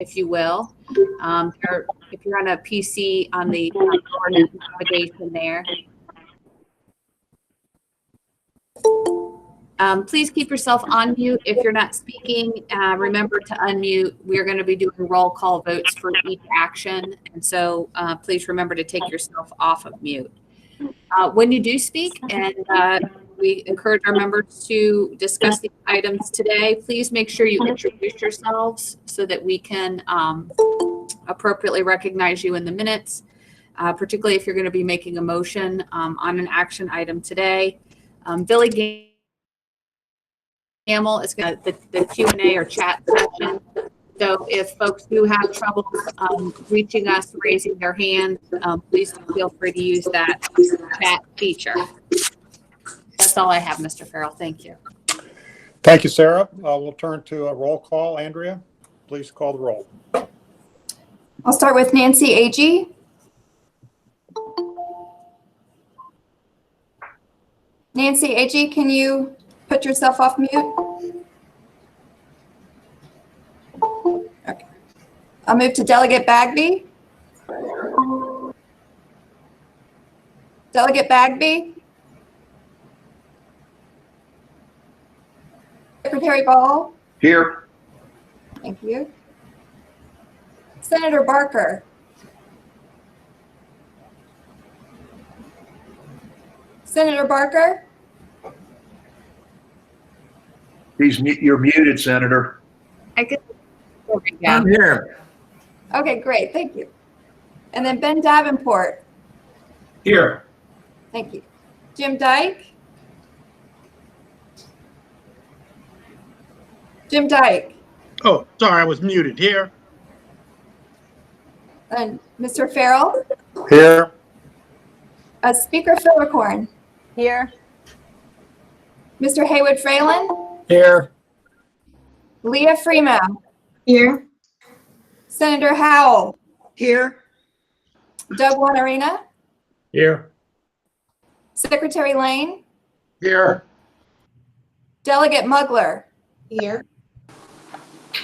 if you will. If you're on a PC, on the navigation there. Please keep yourself on mute if you're not speaking. Remember to unmute. We're going to be doing roll call votes for each action. And so please remember to take yourself off of mute. When you do speak, and we encourage our members to discuss the items today, please make sure you introduce yourselves so that we can appropriately recognize you in the minutes, particularly if you're going to be making a motion on an action item today. Billy Gamble is going to the Q&A or chat session. So if folks do have trouble reaching us, raising their hand, please feel free to use that chat feature. That's all I have, Mr. Farrell. Thank you. Thank you, Sarah. We'll turn to a roll call. Andrea, please call the roll. I'll start with Nancy Agee. Nancy Agee, can you put yourself off mute? Okay. I'll move to Delegate Bagby. Delegate Bagby. Secretary Ball. Here. Thank you. Senator Barker. Senator Barker. You're muted, Senator. I'm here. Okay, great. Thank you. And then Ben Davenport. Here. Thank you. Jim Dyke. Jim Dyke. Oh, sorry, I was muted. Here. And Mr. Farrell. Here. Speaker Fillicorn. Here. Mr. Haywood Fralin. Here. Leah Freeman. Here. Senator Howell. Here. Doug Wanarina. Here. Secretary Lane. Here. Delegate Mugler. Here.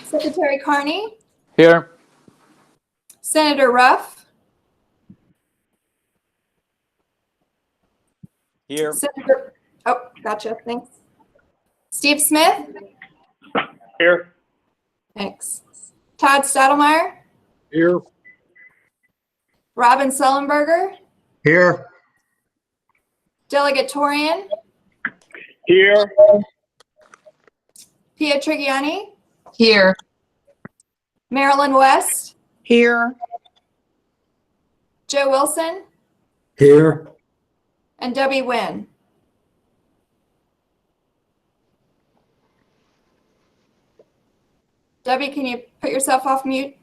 Secretary Carney. Here. Senator Ruff. Here. Senator, oh, gotcha, thanks. Steve Smith. Here. Thanks. Todd Stadelmeyer. Here. Robin Sullenberger. Here. Delegate Torian. Here. Pia Trigiani. Here. Marilyn West. Here. Joe Wilson. Here. And Debbie Wynn. Debbie, can you put yourself off mute?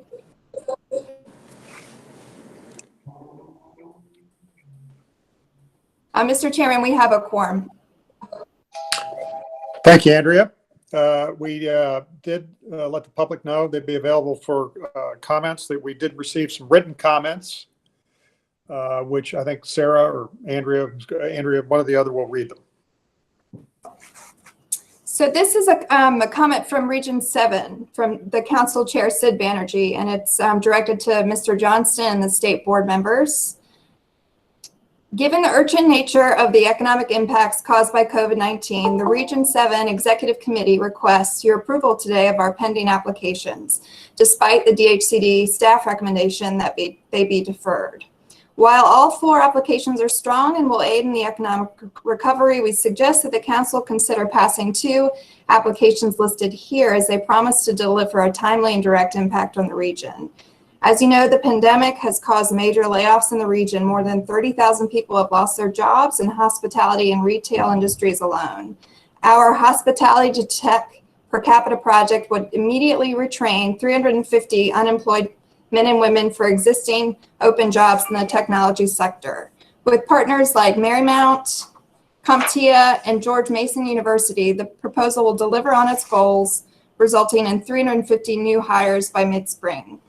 Mr. Chairman, we have a quorum. Thank you, Andrea. We did let the public know they'd be available for comments, that we did receive some written comments, which I think Sarah or Andrea, one or the other will read them. So this is a comment from Region 7 from the Council Chair Sid Banerjee, and it's directed to Mr. Johnston and the state board members. Given the urgent nature of the economic impacts caused by COVID-19, the Region 7 Executive Committee requests your approval today of our pending applications, despite the DHCD staff recommendation that they be deferred. While all 4 applications are strong and will aid in the economic recovery, we suggest that the Council consider passing 2 applications listed here as they promise to deliver a timely and direct impact on the region. As you know, the pandemic has caused major layoffs in the region. More than 30,000 people have lost their jobs in hospitality and retail industries alone. Our Hospitality to Tech per capita project would immediately retrain 350 unemployed men and women for existing open jobs in the technology sector. With partners like Marymount, CompTIA, and George Mason University, the proposal will deliver on its goals, resulting in 350 new hires by mid-spring.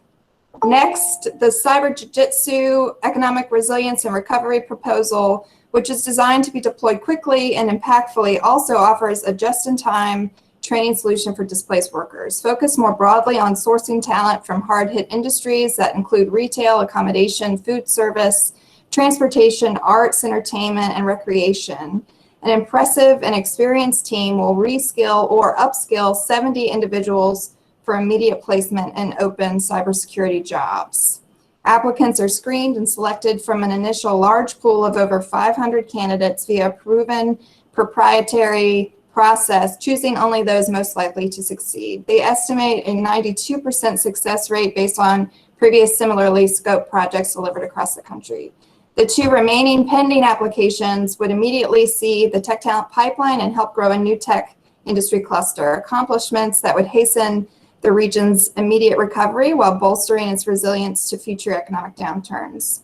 Next, the Cyber Jiu-Jitsu Economic Resilience and Recovery Proposal, which is designed to be deployed quickly and impactfully, also offers a just-in-time training solution for displaced workers. Focus more broadly on sourcing talent from hard-hit industries that include retail, accommodation, food service, transportation, arts, entertainment, and recreation. An impressive and experienced team will reskill or upskill 70 individuals for immediate placement in open cybersecurity jobs. Applicants are screened and selected from an initial large pool of over 500 candidates via a proven proprietary process, choosing only those most likely to succeed. They estimate a 92% success rate based on previous similarly scoped projects delivered across the country. The 2 remaining pending applications would immediately see the tech talent pipeline and help grow a new tech industry cluster, accomplishments that would hasten the region's immediate recovery while bolstering its resilience to future economic downturns.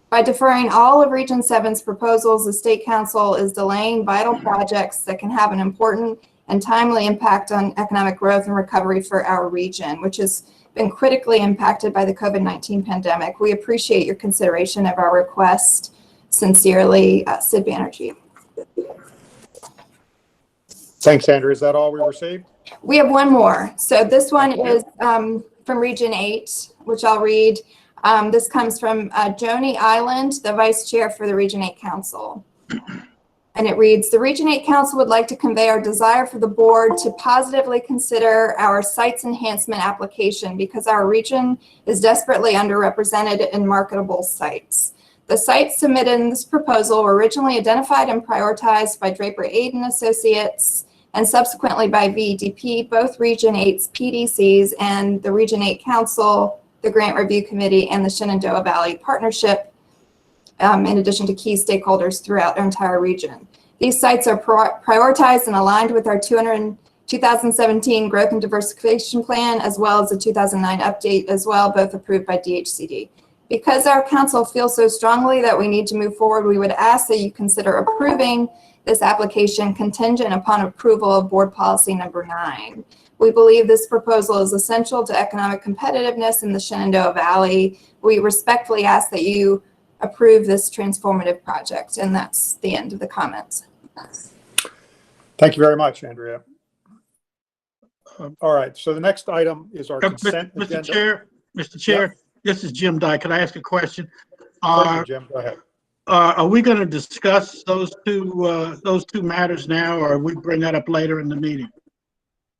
By deferring all of Region 7's proposals, the State Council is delaying vital projects that can have an important and timely impact on economic growth and recovery for our region, which has been critically impacted by the COVID-19 pandemic. We appreciate your consideration of our request. Sincerely, Sid Banerjee. Thanks, Andrew. Is that all we received? We have one more. So this one is from Region 8, which I'll read. This comes from Joni Island, the Vice Chair for the Region 8 Council. And it reads, the Region 8 Council would like to convey our desire for the board to positively consider our sites enhancement application because our region is desperately underrepresented in marketable sites. The sites submitted in this proposal were originally identified and prioritized by Draper Aiden Associates and subsequently by VEDP, both Region 8's PDCs and the Region 8 Council, the Grant Review Committee, and the Shenandoah Valley Partnership, in addition to key stakeholders throughout our entire region. These sites are prioritized and aligned with our 2017 Growth and Diversification Plan, as well as the 2009 update as well, both approved by DHCD. Because our council feels so strongly that we need to move forward, we would ask that you consider approving this application contingent upon approval of Board Policy Number 9. We believe this proposal is essential to economic competitiveness in the Shenandoah Valley. We respectfully ask that you approve this transformative project. And that's the end of the comments. Thank you very much, Andrea. All right, so the next item is our consent agenda. Mr. Chair, this is Jim Dye. Can I ask a question? Jim, go ahead. Are we going to discuss those two matters now, or we bring that up later in the meeting?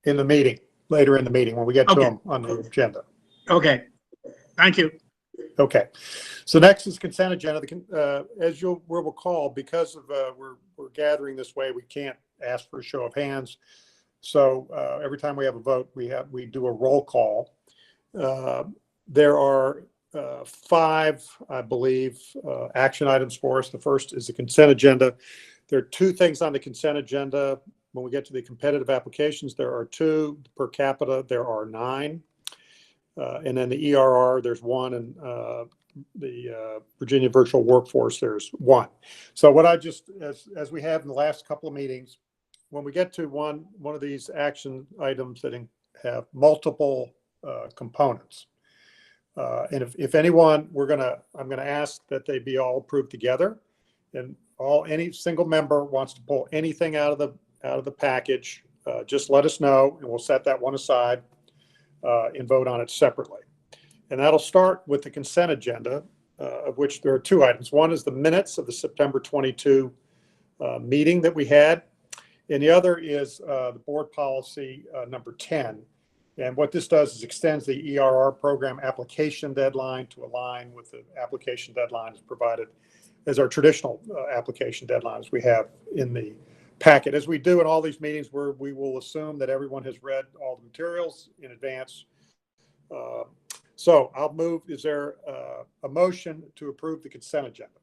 In the meeting, later in the meeting when we get to them on the agenda. Okay, thank you. Okay, so next is consent agenda. As you'll recall, because of we're gathering this way, we can't ask for a show of hands. So every time we have a vote, we do a roll call. There are 5, I believe, action items for us. The first is the consent agenda. There are 2 things on the consent agenda. When we get to the competitive applications, there are 2. Per capita, there are 9. And then the ERR, there's 1. And the Virginia Virtual Workforce, there's 1. So what I just, as we have in the last couple of meetings, when we get to one of these action items that have multiple components, and if anyone, I'm gonna ask that they be all approved together, and any single member wants to pull anything out of the package, just let us know, and we'll set that one aside and vote on it separately. And that'll start with the consent agenda, of which there are 2 items. One is the minutes of the September 22 meeting that we had, and the other is the board policy number 10. And what this does is extends the ERR program application deadline to align with the application deadlines provided as our traditional application deadlines we have in the packet. As we do in all these meetings, we will assume that everyone has read all the materials in advance. So I'll move. Is there a motion to approve the consent agenda?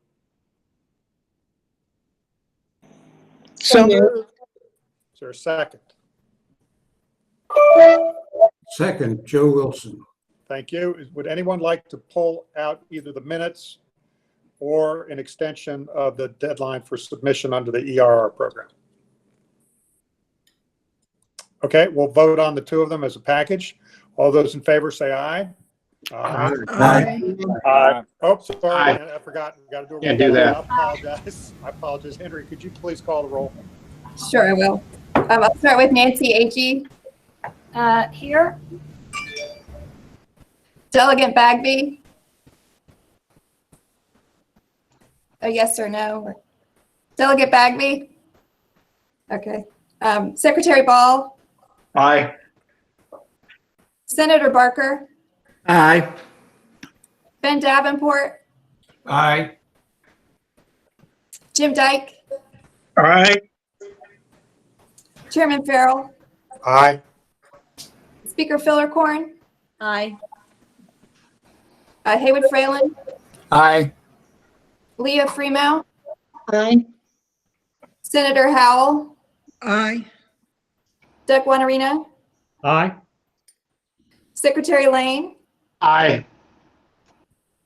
So moved. Is there a second? Second, Joe Wilson. Thank you. Would anyone like to pull out either the minutes or an extension of the deadline for submission under the ERR program? Okay, we'll vote on the 2 of them as a package. All those in favor say aye. Aye. Aye. Oh, sorry, I forgot. We got to do a roll. Can't do that. I apologize. Henry, could you please call the roll? Sure, I will. I'll start with Nancy Agee. Here. Delegate Bagby. A yes or no? Delegate Bagby? Okay. Secretary Ball? Aye. Senator Barker? Aye. Ben Davenport? Aye. Jim Dyke? Aye. Chairman Farrell? Aye. Speaker Fillercorn? Aye. Haywood Fralin? Aye. Leah Freemount? Aye. Senator Howell? Aye. Doug Wanarino? Aye. Secretary Lane? Aye.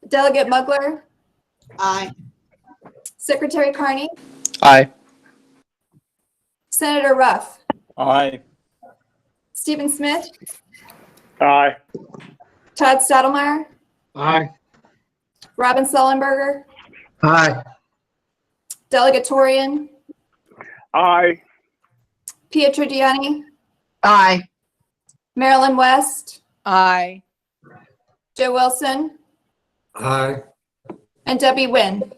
Delegate Mugler? Aye. Secretary Carney? Aye. Senator Ruff? Aye. Stephen Smith? Aye. Todd Stottlemyre? Aye. Robin Sullenberger? Aye. Delegate Torian? Aye. Pietro Gianni? Aye. Marilyn West? Aye. Joe Wilson? Aye. And Debbie Nguyen.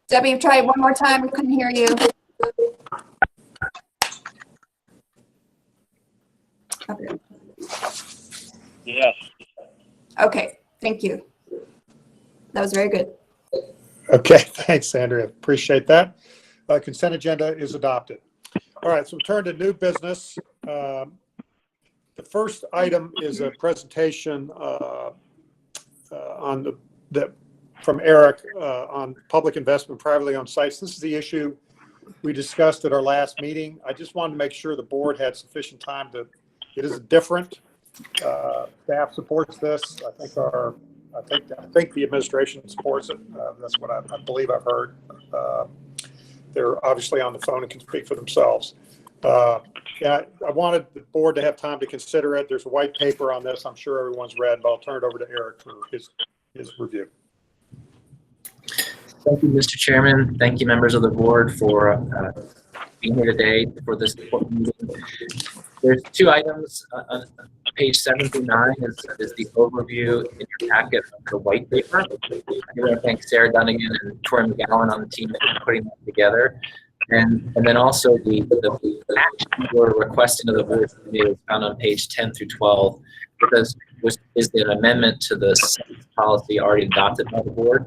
Debbie, try it one more time. We couldn't hear you. Okay. Yes. Okay, thank you. That was very good. Okay, thanks, Andrea. Appreciate that. Consent agenda is adopted. All right, so we turn to new business. The first item is a presentation on from Eric on public investment privately owned sites. This is the issue we discussed at our last meeting. I just wanted to make sure the board had sufficient time to. It is different. Staff supports this. I think the administration supports it. That's what I believe I've heard. They're obviously on the phone and can speak for themselves. Yeah, I wanted the board to have time to consider it. There's a white paper on this. I'm sure everyone's read, but I'll turn it over to Eric for his review. Thank you, Mr. Chairman. Thank you, members of the board, for being here today for this important meeting. There's two items. Page 7 through 9 is the overview in your packet of the white paper. I want to thank Sarah Dunnigan and Tori McGowan on the team for putting that together. And then also the action we're requesting of the board is found on page 10 through 12, because which is an amendment to the policy already adopted by the board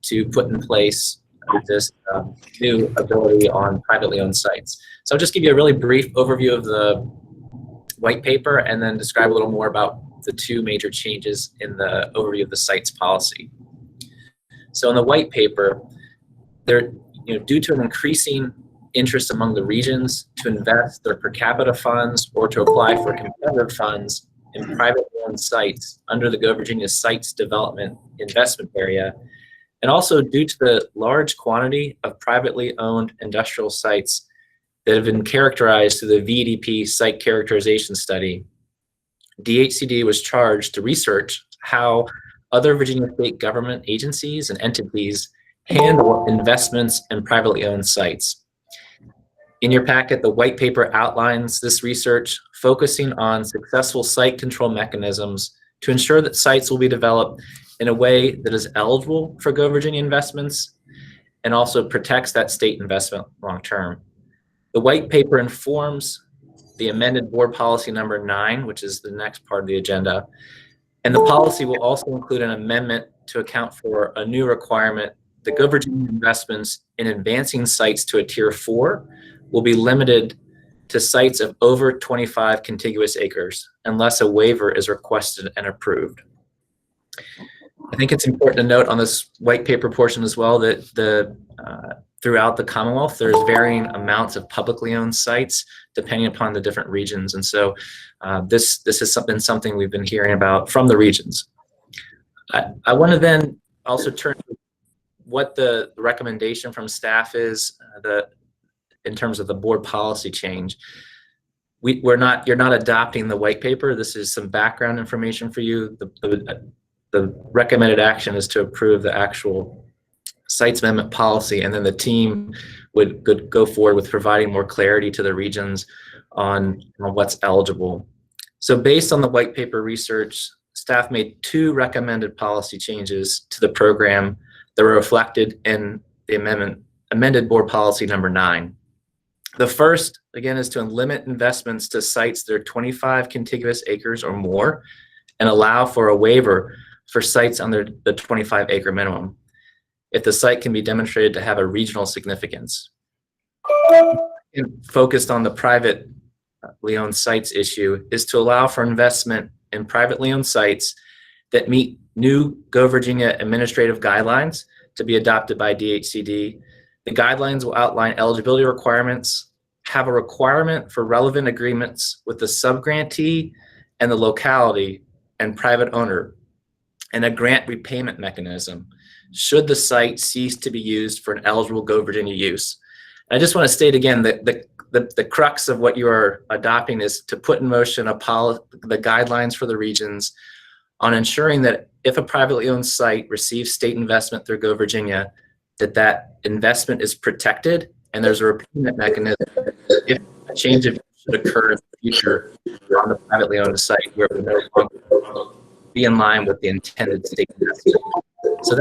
to put in place this new ability on privately owned sites. So I'll just give you a really brief overview of the white paper and then describe a little more about the two major changes in the overview of the sites policy. So in the white paper, due to an increasing interest among the regions to invest their per capita funds or to apply for competitive funds in privately owned sites under the Go Virginia Sites Development Investment Area, and also due to the large quantity of privately owned industrial sites that have been characterized through the VDP site characterization study, DHCD was charged to research how other Virginia state government agencies and entities handle investments in privately owned sites. In your packet, the white paper outlines this research, focusing on successful site control mechanisms to ensure that sites will be developed in a way that is eligible for Go Virginia investments and also protects that state investment long term. The white paper informs the amended board policy number 9, which is the next part of the agenda. And the policy will also include an amendment to account for a new requirement that Go Virginia investments in advancing sites to a tier 4 will be limited to sites of over 25 contiguous acres unless a waiver is requested and approved. I think it's important to note on this white paper portion as well that throughout the Commonwealth, there's varying amounts of publicly owned sites depending upon the different regions. And so this has been something we've been hearing about from the regions. I want to then also turn to what the recommendation from staff is in terms of the board policy change. You're not adopting the white paper. This is some background information for you. The recommended action is to approve the actual sites amendment policy, and then the team would go forward with providing more clarity to the regions on what's eligible. So based on the white paper research, staff made 2 recommended policy changes to the program that were reflected in the amended board policy number 9. The first, again, is to limit investments to sites that are 25 contiguous acres or more and allow for a waiver for sites under the 25-acre minimum if the site can be demonstrated to have a regional significance. And focused on the privately owned sites issue is to allow for investment in privately owned sites that meet new Go Virginia administrative guidelines to be adopted by DHCD. The guidelines will outline eligibility requirements, have a requirement for relevant agreements with the subgrantee and the locality and private owner, and a grant repayment mechanism should the site cease to be used for an eligible Go Virginia use. And I just want to state again that the crux of what you are adopting is to put in motion the guidelines for the regions on ensuring that if a privately owned site receives state investment through Go Virginia, that investment is protected and there's a repayment mechanism if a change of should occur in the future on the privately owned site where it would no longer be in line with the intended state investment. So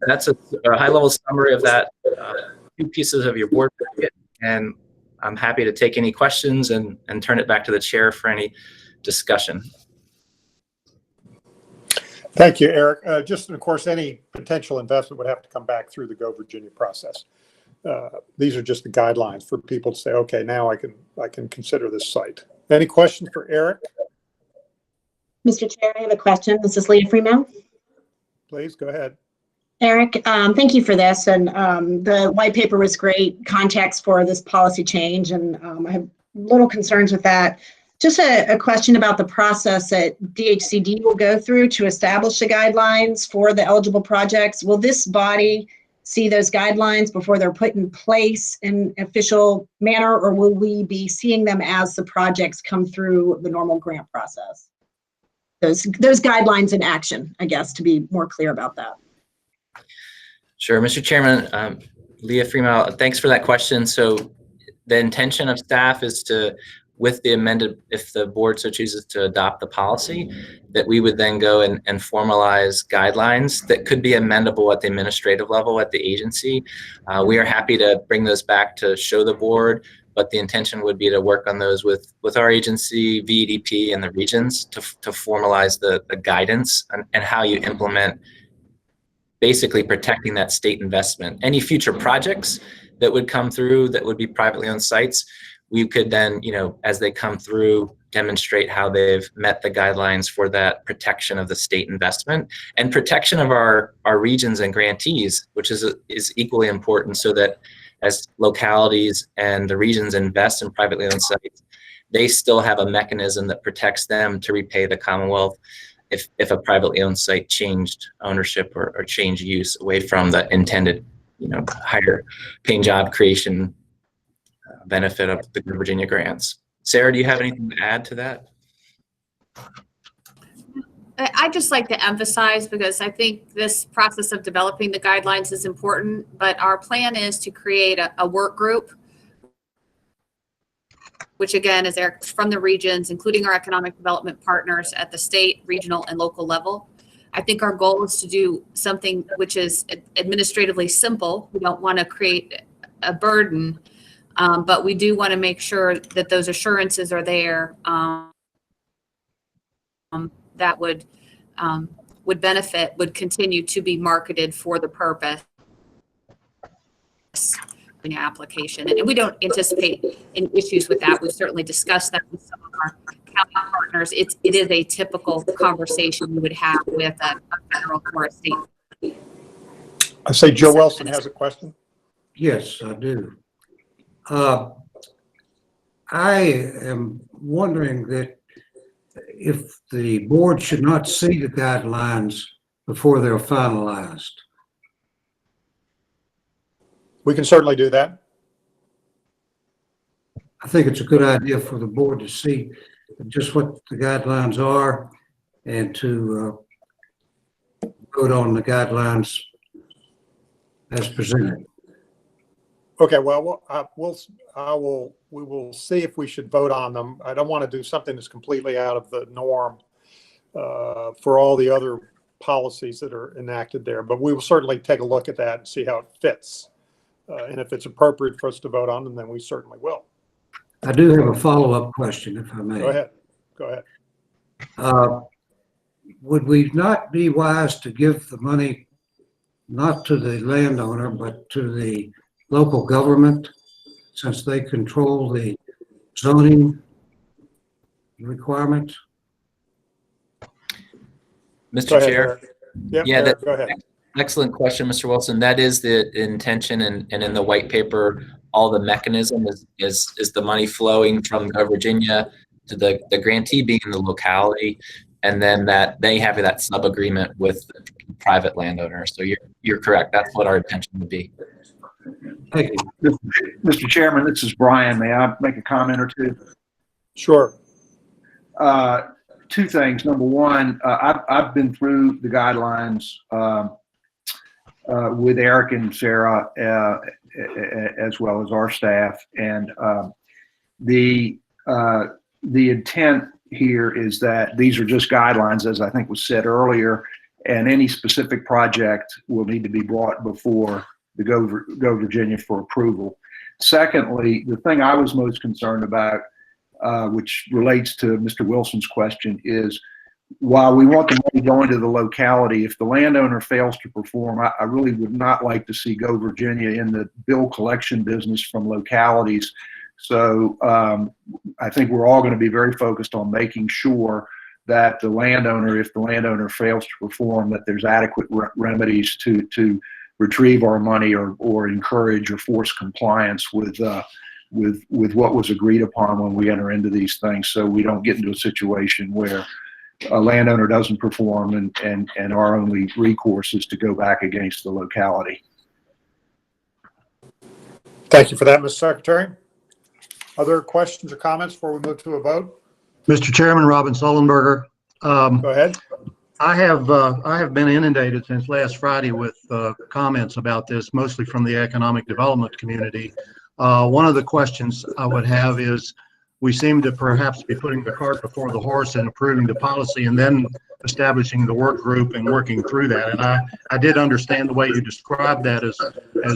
that's a high-level summary of that 2 pieces of your board packet, and I'm happy to take any questions and turn it back to the chair for any discussion. Thank you, Eric. Just, of course, any potential investment would have to come back through the Go Virginia process. These are just the guidelines for people to say, okay, now I can consider this site. Any questions for Eric? Mr. Chair, I have a question. This is Leah Freeman. Please go ahead. Eric, thank you for this. And the white paper was great context for this policy change. And I have little concerns with that. Just a question about the process that DHCD will go through to establish the guidelines for the eligible projects. Will this body see those guidelines before they're put in place in official manner, or will we be seeing them as the projects come through the normal grant process? Those guidelines in action, I guess, to be more clear about that. Sure, Mr. Chairman, Leah Freeman, thanks for that question. So the intention of staff is to, with the amended, if the board so chooses to adopt the policy, that we would then go and formalize guidelines that could be amendable at the administrative level at the agency. We are happy to bring those back to show the board, but the intention would be to work on those with our agency, VEDP, and the regions to formalize the guidance and how you implement basically protecting that state investment. Any future projects that would come through that would be privately owned sites, we could then, as they come through, demonstrate how they've met the guidelines for that protection of the state investment and protection of our regions and grantees, which is equally important, so that as localities and the regions invest in privately owned sites, they still have a mechanism that protects them to repay the Commonwealth if a privately owned site changed ownership or changed use away from the intended, higher paying job creation benefit of the Virginia grants. Sarah, do you have anything to add to that? I'd just like to emphasize, because I think this process of developing the guidelines is important, but our plan is to create a work group, which again is from the regions, including our economic development partners at the state, regional, and local level. I think our goal is to do something which is administratively simple. We don't want to create a burden, but we do want to make sure that those assurances are there that would continue to be marketed for the purpose in your application. And we don't anticipate any issues with that. We've certainly discussed that with some of our county partners. It is a typical conversation we would have with a federal or a state. I say Joe Wilson has a question. Yes, I do. I am wondering that if the board should not see the guidelines before they're finalized. We can certainly do that. I think it's a good idea for the board to see just what the guidelines are and to vote on the guidelines as presented. Okay, well, we will see if we should vote on them. I don't want to do something that's completely out of the norm for all the other policies that are enacted there, but we will certainly take a look at that and see how it fits. And if it's appropriate for us to vote on them, then we certainly will. I do have a follow-up question, if I may. Go ahead. Would we not be wise to give the money not to the landowner, but to the local government, since they control the zoning requirements? Mr. Chair? Yep, Yeah, Eric, go ahead. Excellent question, Mr. Wilson. That is the intention, and in the white paper, all the mechanism is the money flowing from Virginia to the grantee being the locality, and then that they have that sub agreement with the private landowner. So you're correct. That's what our intention would be. Thank you. Mr. Chairman, this is Brian. May I make a comment or two? Sure. Two things. Number one, I've been through the guidelines with Eric and Sarah, as well as our staff, and the intent here is that these are just guidelines, as I think was said earlier, and any specific project will need to be brought before the Go Virginia for approval. Secondly, the thing I was most concerned about, which relates to Mr. Wilson's question, is while we want the money going to the locality, if the landowner fails to perform, I really would not like to see Go Virginia in the bill collection business from localities. So I think we're all going to be very focused on making sure that the landowner, if the landowner fails to perform, that there's adequate remedies to retrieve our money or encourage or force compliance with what was agreed upon when we enter into these things, so we don't get into a situation where a landowner doesn't perform and our only recourse is to go back against the locality. Thank you for that, Mr. Secretary. Other questions or comments before we move to a vote? Mr. Chairman, Robin Sullenberger. Go ahead. I have been inundated since last Friday with comments about this, mostly from the economic development community. One of the questions I would have is, we seem to perhaps be putting the cart before the horse and approving the policy and then establishing the work group and working through that. And I did understand the way you described that as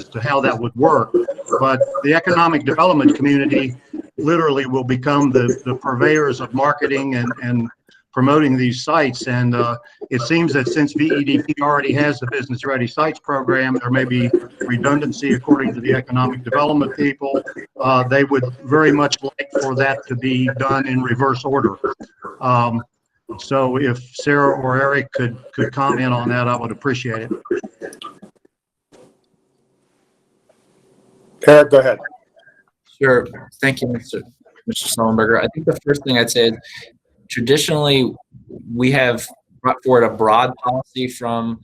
to how that would work, but the economic development community literally will become the purveyors of marketing and promoting these sites. And it seems that since VEDP already has the Business Ready Sites program, there may be redundancy according to the economic development people. They would very much like for that to be done in reverse order. So if Sarah or Eric could comment on that, I would appreciate it. Eric, go ahead. Sure. Thank you, Mr. Sullenberger. I think the first thing I'd say is, traditionally, we have brought forward a broad policy for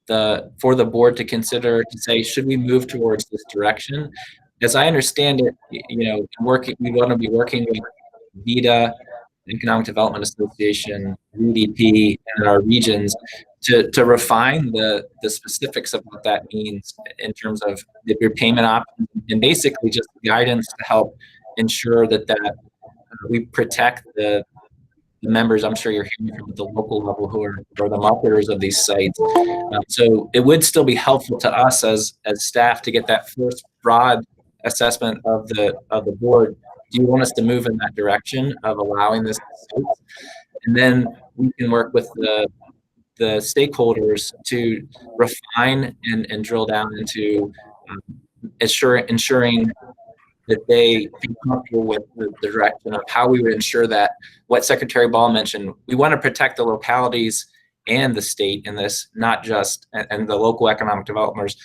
the board to consider, to say, should we move towards this direction? As I understand it, we want to be working with VEDA, Economic Development Association, UDP, and our regions to refine the specifics of what that means in terms of the repayment options, and basically just guidance to help ensure that we protect the members. I'm sure you're hearing from the local level who are the marketers of these sites. So it would still be helpful to us as staff to get that first broad assessment of the board. Do you want us to move in that direction of allowing this? And then we can work with the stakeholders to refine and drill down into ensuring that they feel comfortable with the direction of how we would ensure that what Secretary Ball mentioned, we want to protect the localities and the state in this, not just, and the local economic developers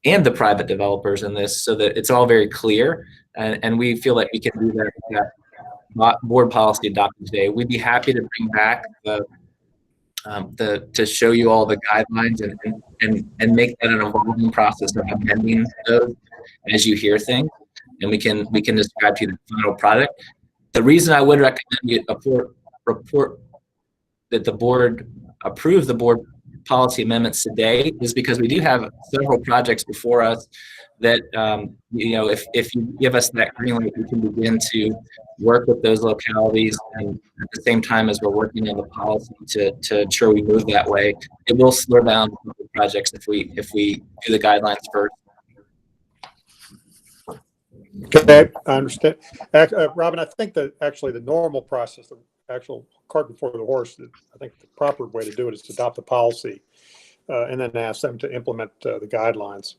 and the private developers in this, so that it's all very clear. And we feel like we can do that with that board policy adopted today. We'd be happy to bring back to show you all the guidelines and make that an evolving process of amending those as you hear things. And we can describe to you the final product. The reason I would recommend you report that the board approve the board policy amendments today is because we do have several projects before us that, if you give us that green light, we can begin to work with those localities, and at the same time as we're working on the policy to ensure we move that way. It will slow down the projects if we do the guidelines first. Okay, I understand. Robin, I think that actually the normal process, the actual cart before the horse, I think the proper way to do it is to adopt the policy and then ask them to implement the guidelines.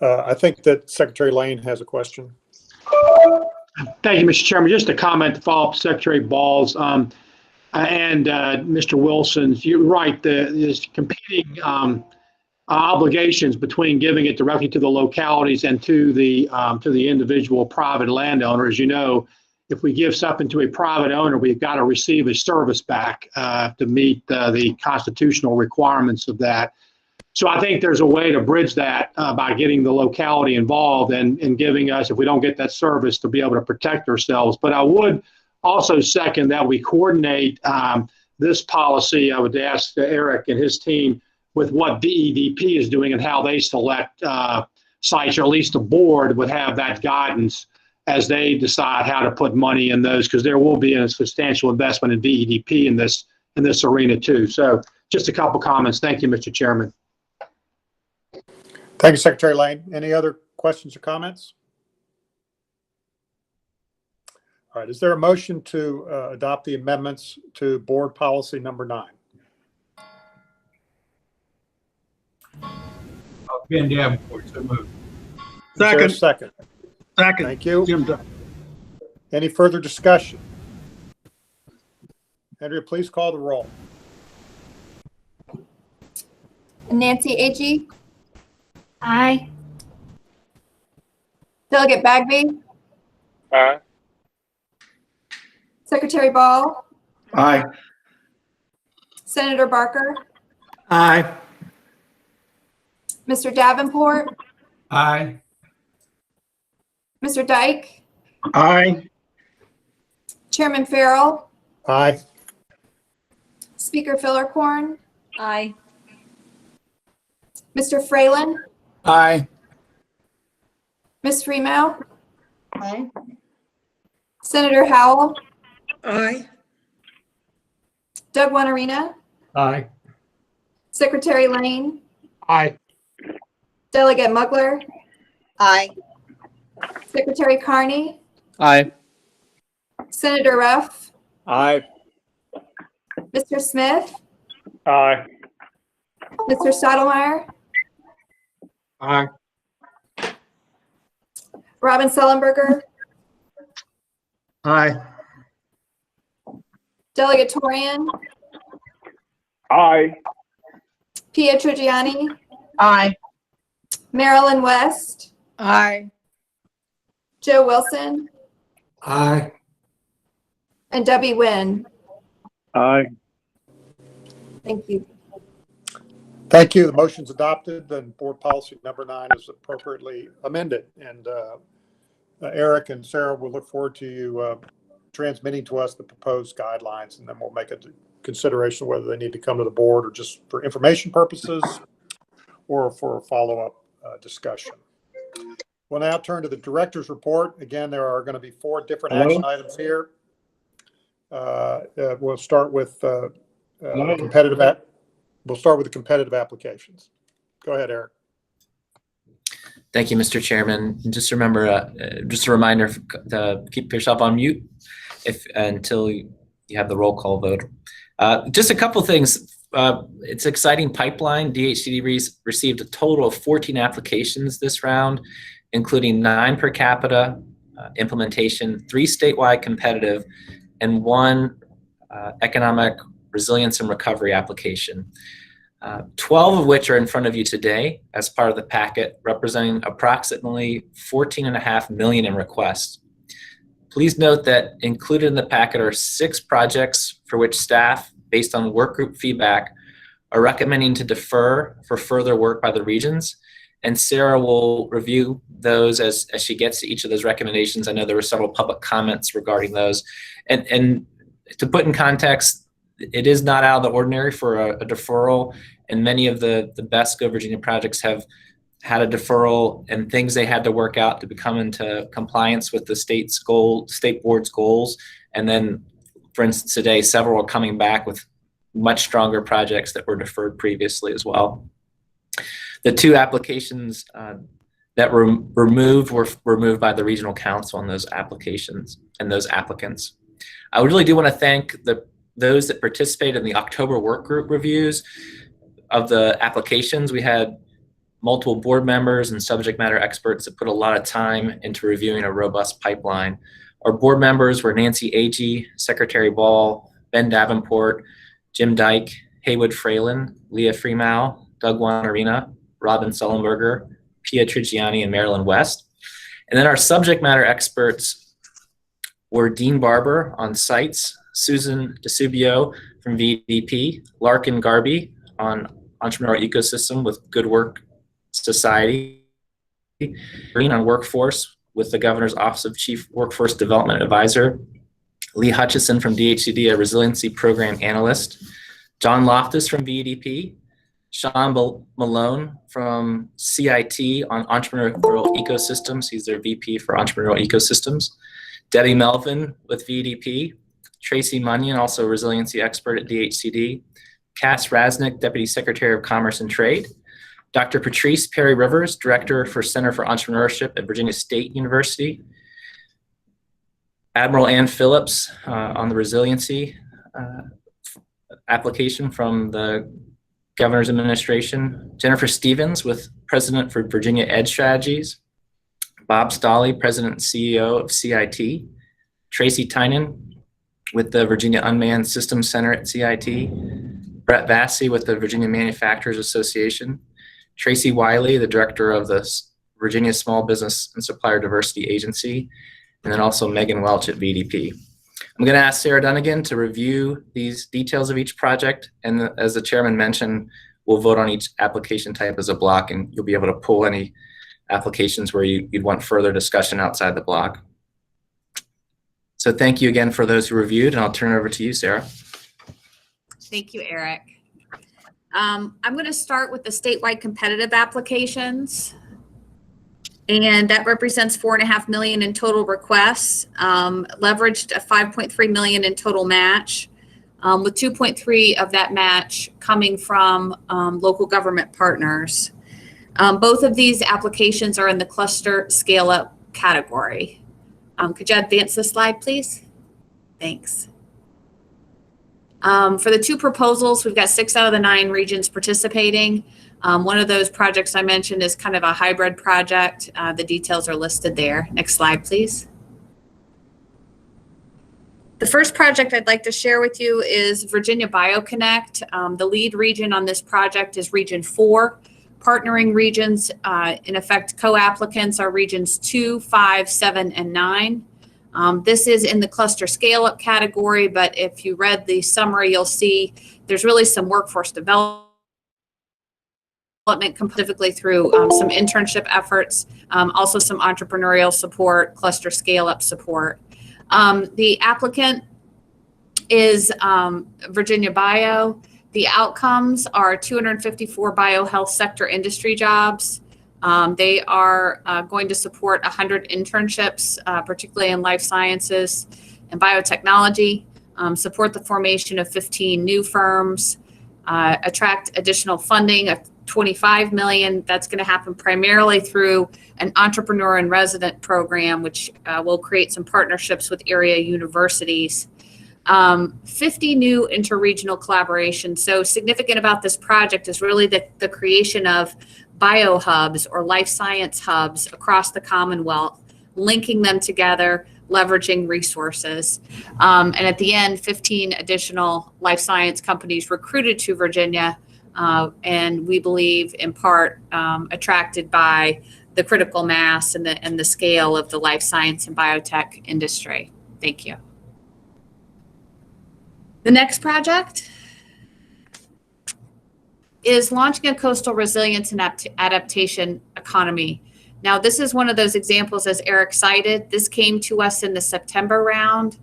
I think that Secretary Lane has a question. Thank you, Mr. Chairman. Just a comment to follow up Secretary Ball's and Mr. Wilson's. You're right. There's competing obligations between giving it directly to the localities and to the individual private landowner. As you know, if we give something to a private owner, we've got to receive a service back to meet the constitutional requirements of that. So I think there's a way to bridge that by getting the locality involved and giving us, if we don't get that service, to be able to protect ourselves. But I would also second that we coordinate this policy. I would ask Eric and his team with what DEDP is doing and how they select sites, or at least the board would have that guidance as they decide how to put money in those, because there will be a substantial investment in DEDP in this arena too. So just a couple comments. Thank you, Mr. Chairman. Thank you, Secretary Lane. Any other questions or comments? All right, is there a motion to adopt the amendments to board policy number 9? Ben Davenport, so moved. Second. Second. Second. Thank you. Jim Dunn. Any further discussion? Andrea, please call the roll. Nancy Agee, Aye. Delegate Bagby, Aye. Secretary Ball, Aye. Senator Barker, Aye. Mr. Davenport, Aye. Mr. Dyke, Aye. Chairman Farrell, Aye. Speaker Fillercorn, Aye. Mr. Fralin, Aye. Ms. Freeman, Aye. Senator Howell, Aye. Doug Wanarina, Aye. Secretary Lane, Aye. Delegate Mugler, Aye. Secretary Carney, Aye. Senator Ruff, Aye. Mr. Smith, Aye. Mr. Stottlemyre, Aye. Robin Sullenberger, Aye. Delegate Torian, Aye. Pia Trigiani, Aye. Marilyn West, Aye. Joe Wilson, Aye. and Debbie Wynn. Aye. Thank you. Thank you. The motion's adopted, and board policy number 9 is appropriately amended. And Eric and Sarah, we'll look forward to you transmitting to us the proposed guidelines, and then we'll make a consideration whether they need to come to the board or just for information purposes or for a follow-up discussion. We'll now turn to the director's report. Again, there are going to be 4 different action items here. We'll start with competitive. We'll start with the competitive applications. Go ahead, Eric. Thank you, Mr. Chairman. Just remember, just a reminder to keep yourself on mute until you have the roll call vote. Just a couple things. It's an exciting pipeline. DHCD received a total of 14 applications this round, including 9 per capita implementation, 3 statewide competitive, and 1 economic resilience and recovery application. 12 of which are in front of you today as part of the packet, representing approximately $14.5 million in requests. Please note that included in the packet are 6 projects for which staff, based on work group feedback, are recommending to defer for further work by the regions. And Sarah will review those as she gets to each of those recommendations. I know there were several public comments regarding those. And to put in context, it is not out of the ordinary for a deferral and many of the best Go Virginia projects have had a deferral and things they had to work out to become into compliance with the state board's goals. And then, for instance, today, several are coming back with much stronger projects that were deferred previously as well. The 2 applications that were removed were removed by the regional council on those applications and those applicants. I really do want to thank those that participated in the October work group reviews of the applications. We had multiple board members and subject matter experts that put a lot of time into reviewing a robust pipeline. Our board members were Nancy Agee, Secretary Ball, Ben Davenport, Jim Dyke, Haywood Fralin, Leah Freemow, Doug Wanarina, Robin Sullenberger, Pia Trigiani, and Marilyn West. And then our subject matter experts were Dean Barber on sites, Susan DeSubio from VDP, Larkin Garby on entrepreneurial ecosystem with Good Work Society, Green on workforce with the Governor's Office of Chief Workforce Development Advisor, Lee Hutchison from DHCD, a resiliency program analyst, John Loftus from VDP, Sean Malone from CIT on entrepreneurial ecosystems. He's their VP for entrepreneurial ecosystems. Debbie Melvin with VDP, Tracy Munyon, also a resiliency expert at DHCD, Cass Rasnick, Deputy Secretary of Commerce and Trade, Dr. Patrice Perry Rivers, Director for Center for Entrepreneurship at Virginia State University, Admiral Ann Phillips on the resiliency application from the Governor's Administration, Jennifer Stevens with President for Virginia Ed Strategies, Bob Stolley, President and CEO of CIT, Tracy Tynan with the Virginia Unmanned Systems Center at CIT, Brett Vassy with the Virginia Manufacturers Association, Tracy Wiley, the Director of the Virginia Small Business and Supplier Diversity Agency, and then also Megan Welch at VDP. I'm going to ask Sarah Dunnigan to review these details of each project, and as the chairman mentioned, we'll vote on each application type as a block, and you'll be able to pull any applications where you'd want further discussion outside the block. So thank you again for those who reviewed, and I'll turn it over to you, Sarah. Thank you, Eric. I'm going to start with the statewide competitive applications, and that represents $4.5 million in total requests, leveraged a $5.3 million in total match, with 2.3 of that match coming from local government partners. Both of these applications are in the cluster scale-up category. Could you advance the slide, please? Thanks. For the 2 proposals, we've got 6 out of the 9 regions participating. One of those projects I mentioned is kind of a hybrid project. The details are listed there. Next slide, please. The first project I'd like to share with you is Virginia BioConnect. The lead region on this project is Region 4. Partnering regions, in effect, co-applicants are regions 2, 5, 7, and 9. This is in the cluster scale-up category, but if you read the summary, you'll see there's really some workforce development specifically through some internship efforts, also some entrepreneurial support, cluster scale-up support. The applicant is Virginia Bio. The outcomes are 254 biohealth sector industry jobs. They are going to support 100 internships, particularly in life sciences and biotechnology, support the formation of 15 new firms, attract additional funding of $25 million. That's going to happen primarily through an entrepreneur in resident program, which will create some partnerships with area universities. 50 new interregional collaborations. So significant about this project is really the creation of biohubs or life science hubs across the Commonwealth, linking them together, leveraging resources. And at the end, 15 additional life science companies recruited to Virginia, and we believe in part attracted by the critical mass and the scale of the life science and biotech industry. Thank you. The next project is launching a coastal resilience and adaptation economy. Now, this is one of those examples, as Eric cited. This came to us in the September round.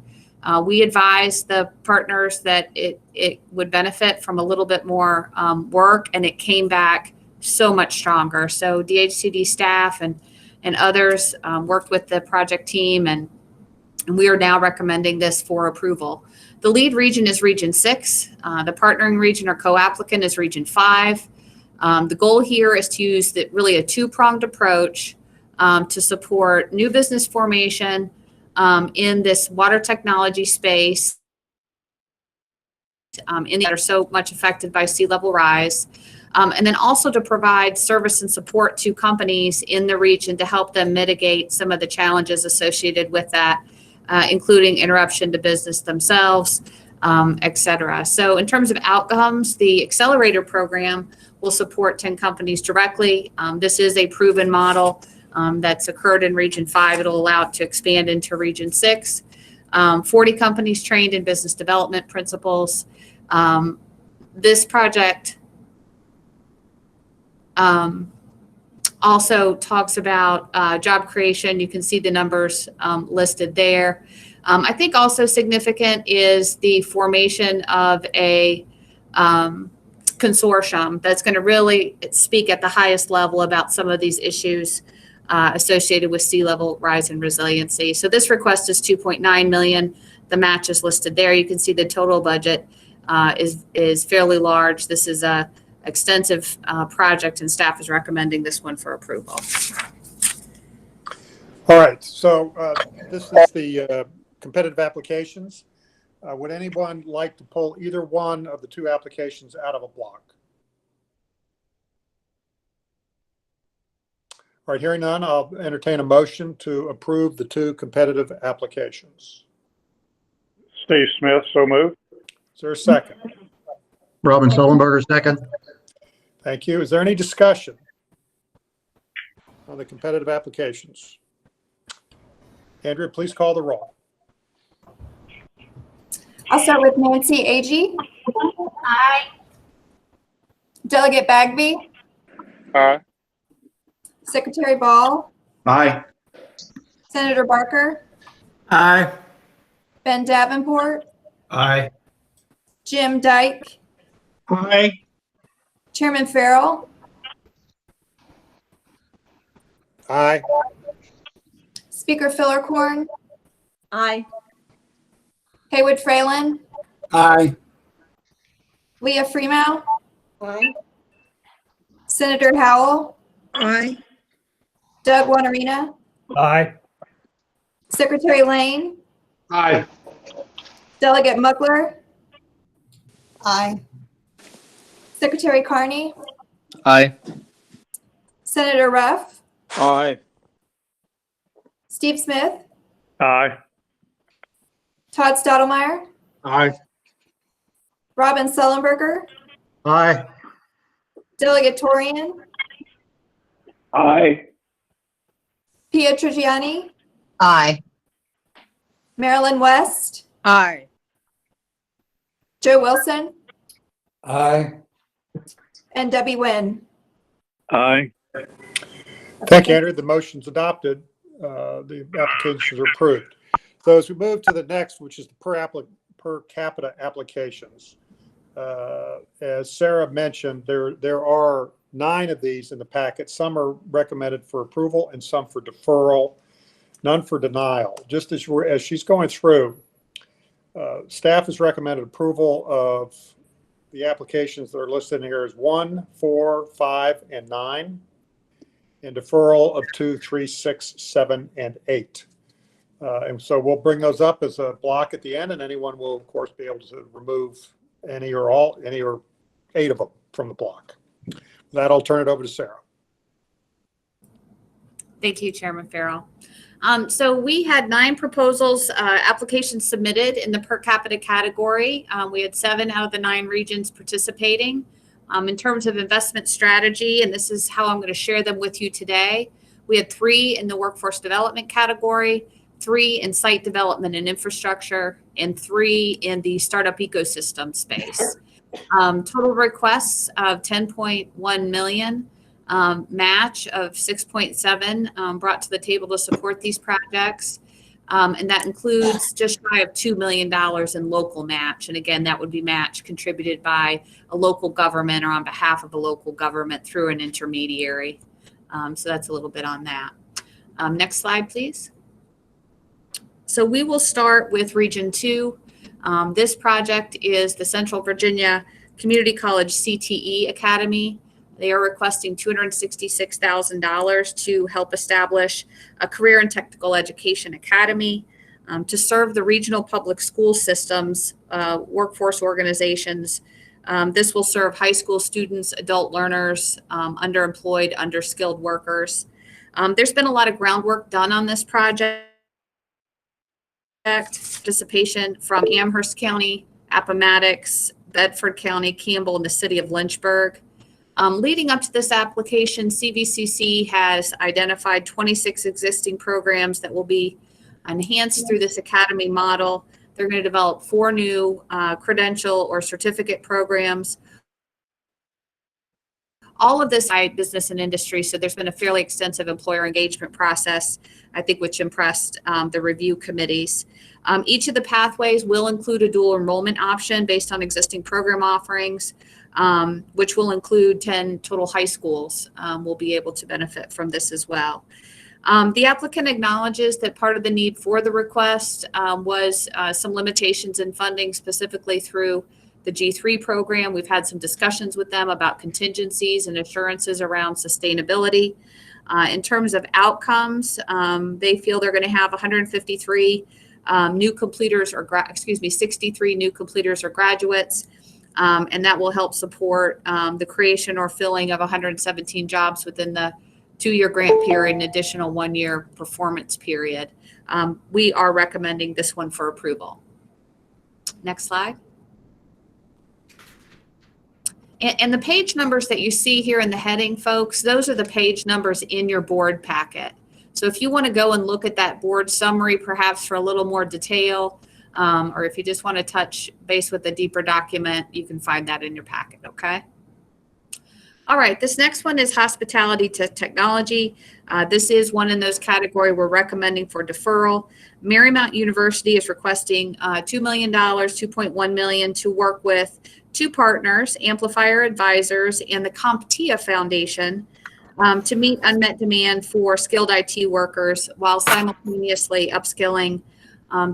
We advised the partners that it would benefit from a little bit more work, and it came back so much stronger. So DHCD staff and others worked with the project team, and we are now recommending this for approval. The lead region is Region 6. The partnering region or co-applicant is Region 5. The goal here is to use really a two-pronged approach to support new business formation in this water technology space that are so much affected by sea level rise. And then also to provide service and support to companies in the region to help them mitigate some of the challenges associated with that, including interruption to business themselves, et cetera. So in terms of outcomes, the accelerator program will support 10 companies directly. This is a proven model that's occurred in Region 5. It'll allow it to expand into Region 6. 40 companies trained in business development principles. This project also talks about job creation. You can see the numbers listed there. I think also significant is the formation of a consortium that's going to really speak at the highest level about some of these issues associated with sea level rise and resiliency. So this request is $2.9 million. The match is listed there. You can see the total budget is fairly large. This is a extensive project, and staff is recommending this one for approval. All right, so this is the competitive applications. Would anyone like to pull either one of the two applications out of a block? All right, hearing none, I'll entertain a motion to approve the two competitive applications. Steve Smith, so moved. Is there a second? Robin Sullenberger, second. Thank you. Is there any discussion on the competitive applications? Andrea, please call the roll. I'll start with Nancy Agee. Aye. Delegate Bagby. Aye. Secretary Ball. Aye. Senator Barker. Aye. Ben Davenport. Aye. Jim Dyke. Aye. Chairman Farrell. Aye. Speaker Fillercorn. Aye. Haywood Fralin. Aye. Leah Freeman. Aye. Senator Howell. Aye. Doug Wanarina. Aye. Secretary Lane. Aye. Delegate Muckler. Aye. Secretary Carney. Aye. Senator Ruff. Aye. Steve Smith. Aye. Todd Stottlemyre. Aye. Robin Sullenberger. Aye. Delegate Torian. Aye. Pia Trigiani. Aye. Marilyn West. Aye. Joe Wilson. Aye. And Debbie Nguyen. Aye. Thank you, Andrew. The motion's adopted. The applications are approved. So as we move to the next, which is the per capita applications, as Sarah mentioned, there are 9 of these in the packet. Some are recommended for approval and some for deferral, none for denial. Just as she's going through, staff has recommended approval of the applications that are listed here as 1, 4, 5, and 9, and deferral of 2, 3, 6, 7, and 8. And so we'll bring those up as a block at the end, and anyone will, of course, be able to remove any or 8 of them from the block. With that, I'll turn it over to Sarah. Thank you, Chairman Farrell. So we had 9 proposals, applications submitted in the per capita category. We had 7 out of the 9 regions participating. In terms of investment strategy, and this is how I'm going to share them with you today, we had 3 in the workforce development category, 3 in site development and infrastructure, and 3 in the startup ecosystem space. Total requests of $10.1 million. Match of 6.7 brought to the table to support these projects. And that includes just shy of $2 million in local match. And again, that would be match contributed by a local government or on behalf of a local government through an intermediary. So that's a little bit on that. Next slide, please. So we will start with Region 2. This project is the Central Virginia Community College CTE Academy. They are requesting $266,000 to help establish a career and technical education academy to serve the regional public school systems, workforce organizations. This will serve high school students, adult learners, underemployed, underskilled workers. There's been a lot of groundwork done on this project. Participation from Amherst County, Appomattox, Bedford County, Campbell, and the city of Lynchburg. Leading up to this application, CVCC has identified 26 existing programs that will be enhanced through this academy model. They're going to develop 4 new credential or certificate programs. All of this by business and industry, so there's been a fairly extensive employer engagement process, I think, which impressed the review committees. Each of the pathways will include a dual enrollment option based on existing program offerings, which will include 10 total high schools will be able to benefit from this as well. The applicant acknowledges that part of the need for the request was some limitations in funding, specifically through the G3 program. We've had some discussions with them about contingencies and assurances around sustainability. In terms of outcomes, they feel they're going to have 153 new completers or 63 new completers or graduates. And that will help support the creation or filling of 117 jobs within the 2-year grant period and additional 1-year performance period. We are recommending this one for approval. Next slide. And the page numbers that you see here in the heading, folks, those are the page numbers in your board packet. So if you want to go and look at that board summary, perhaps for a little more detail, or if you just want to touch base with a deeper document, you can find that in your packet, okay? All right, this next one is hospitality to technology. This is one in those category we're recommending for deferral. Marymount University is requesting $2 million, $2.1 million to work with 2 partners, Amplifier Advisors and the CompTIA Foundation, to meet unmet demand for skilled IT workers while simultaneously upskilling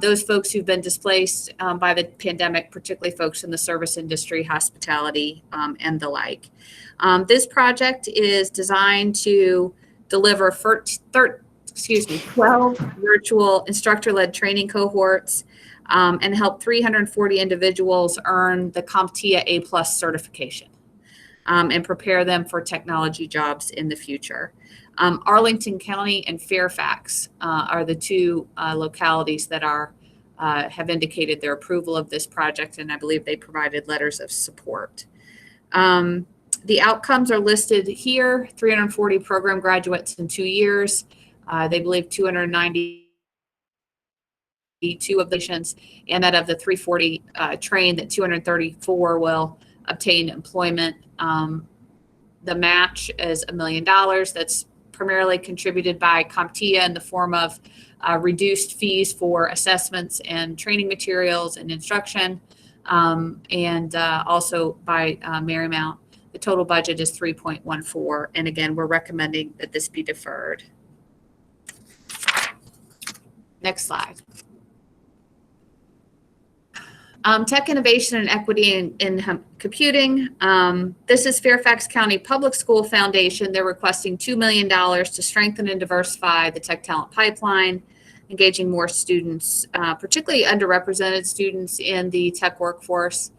those folks who've been displaced by the pandemic, particularly folks in the service industry, hospitality, and the like. This project is designed to deliver 12 virtual instructor-led training cohorts and help 340 individuals earn the CompTIA A+ certification and prepare them for technology jobs in the future. Arlington County and Fairfax are the 2 localities that have indicated their approval of this project, and I believe they provided letters of support. The outcomes are listed here: 340 program graduates in 2 years. They believe 292 of the patients, and that of the 340 trained, that 234 will obtain employment. The match is $1 million. That's primarily contributed by CompTIA in the form of reduced fees for assessments and training materials and instruction, and also by Marymount. The total budget is $3.14, and again, we're recommending that this be deferred. Next slide. Tech innovation and equity in computing. This is Fairfax County Public School Foundation. They're requesting $2 million to strengthen and diversify the tech talent pipeline, engaging more students, particularly underrepresented students in the tech workforce.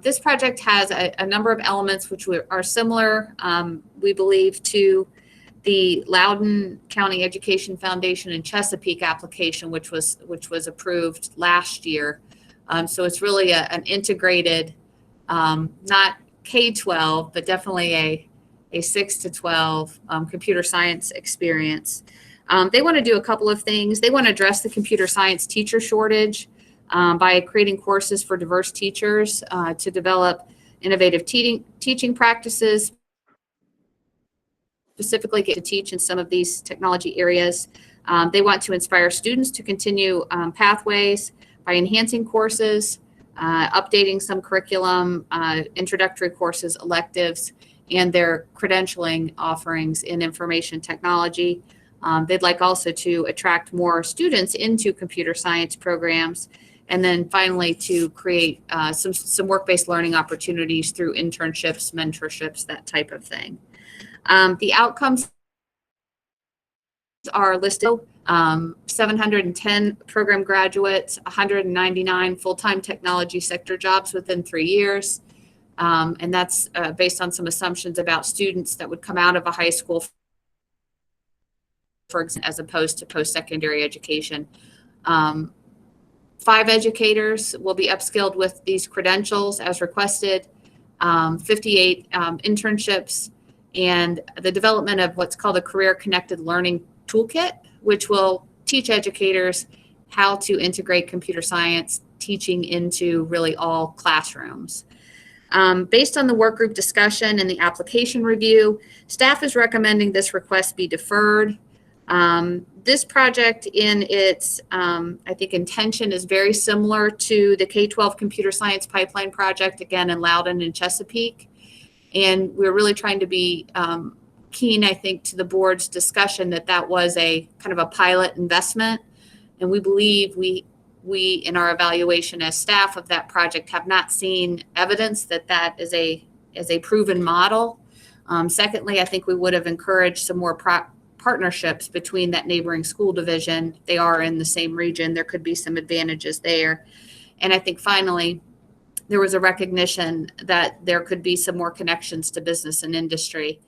This project has a number of elements which are similar, we believe, to the Loudoun County Education Foundation and Chesapeake application, which was approved last year. So it's really an integrated, not K-12, but definitely a 6 to 12 computer science experience. They want to do a couple of things. They want to address the computer science teacher shortage by creating courses for diverse teachers to develop innovative teaching practices, specifically get to teach in some of these technology areas. They want to inspire students to continue pathways by enhancing courses, updating some curriculum, introductory courses, electives, and their credentialing offerings in information technology. They'd like also to attract more students into computer science programs, and then finally to create some work-based learning opportunities through internships, mentorships, that type of thing. The outcomes are listed. 710 program graduates, 199 full-time technology sector jobs within 3 years. And that's based on some assumptions about students that would come out of a high school, for example, as opposed to post-secondary education. 5 educators will be upskilled with these credentials as requested, 58 internships, and the development of what's called a career-connected learning toolkit, which will teach educators how to integrate computer science teaching into really all classrooms. Based on the work group discussion and the application review, staff is recommending this request be deferred. This project in its, I think, intention is very similar to the K-12 computer science pipeline project, again, in Loudoun and Chesapeake. And we're really trying to be keen, I think, to the board's discussion that that was a kind of a pilot investment. And we believe we in our evaluation as staff of that project have not seen evidence that that is a proven model. Secondly, I think we would have encouraged some more partnerships between that neighboring school division. They are in the same region. There could be some advantages there. And I think finally, there was a recognition that there could be some more connections to business and industry.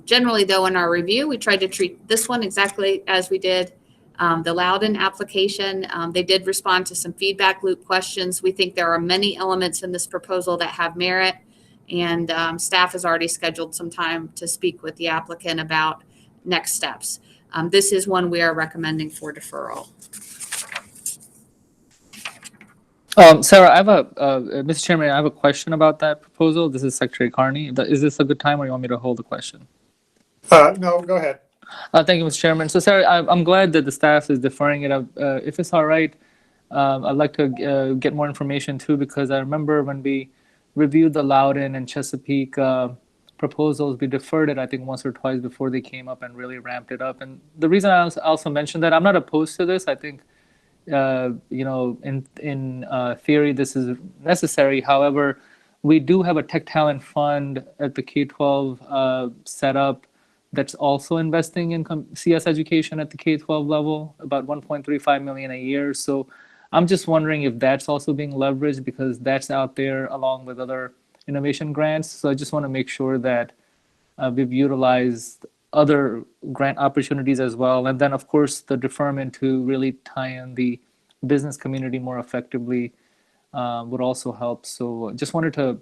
Generally, though, in our review, we tried to treat this one exactly as we did the Loudoun application. They did respond to some feedback loop questions. We think there are many elements in this proposal that have merit, and staff has already scheduled some time to speak with the applicant about next steps. This is one we are recommending for deferral. Sarah, I have Mr. Chairman, I have a question about that proposal. This is Secretary Carney. Is this a good time, or you want me to hold the question? No, go ahead. Thank you, Mr. Chairman. So, Sarah, I'm glad that the staff is deferring it. If it's all right, I'd like to get more information too, because I remember when we reviewed the Loudoun and Chesapeake proposals, we deferred it, I think, once or twice before they came up and really ramped it up. And the reason I also mentioned that, I'm not opposed to this. I think, in theory, this is necessary. However, we do have a tech talent fund at the K-12 set up that's also investing in CS education at the K-12 level, about $1.35 million a year. So I'm just wondering if that's also being leveraged, because that's out there along with other innovation grants. So I just want to make sure that we've utilized other grant opportunities as well. And then, of course, the deferment to really tie in the business community more effectively would also help. So just wanted to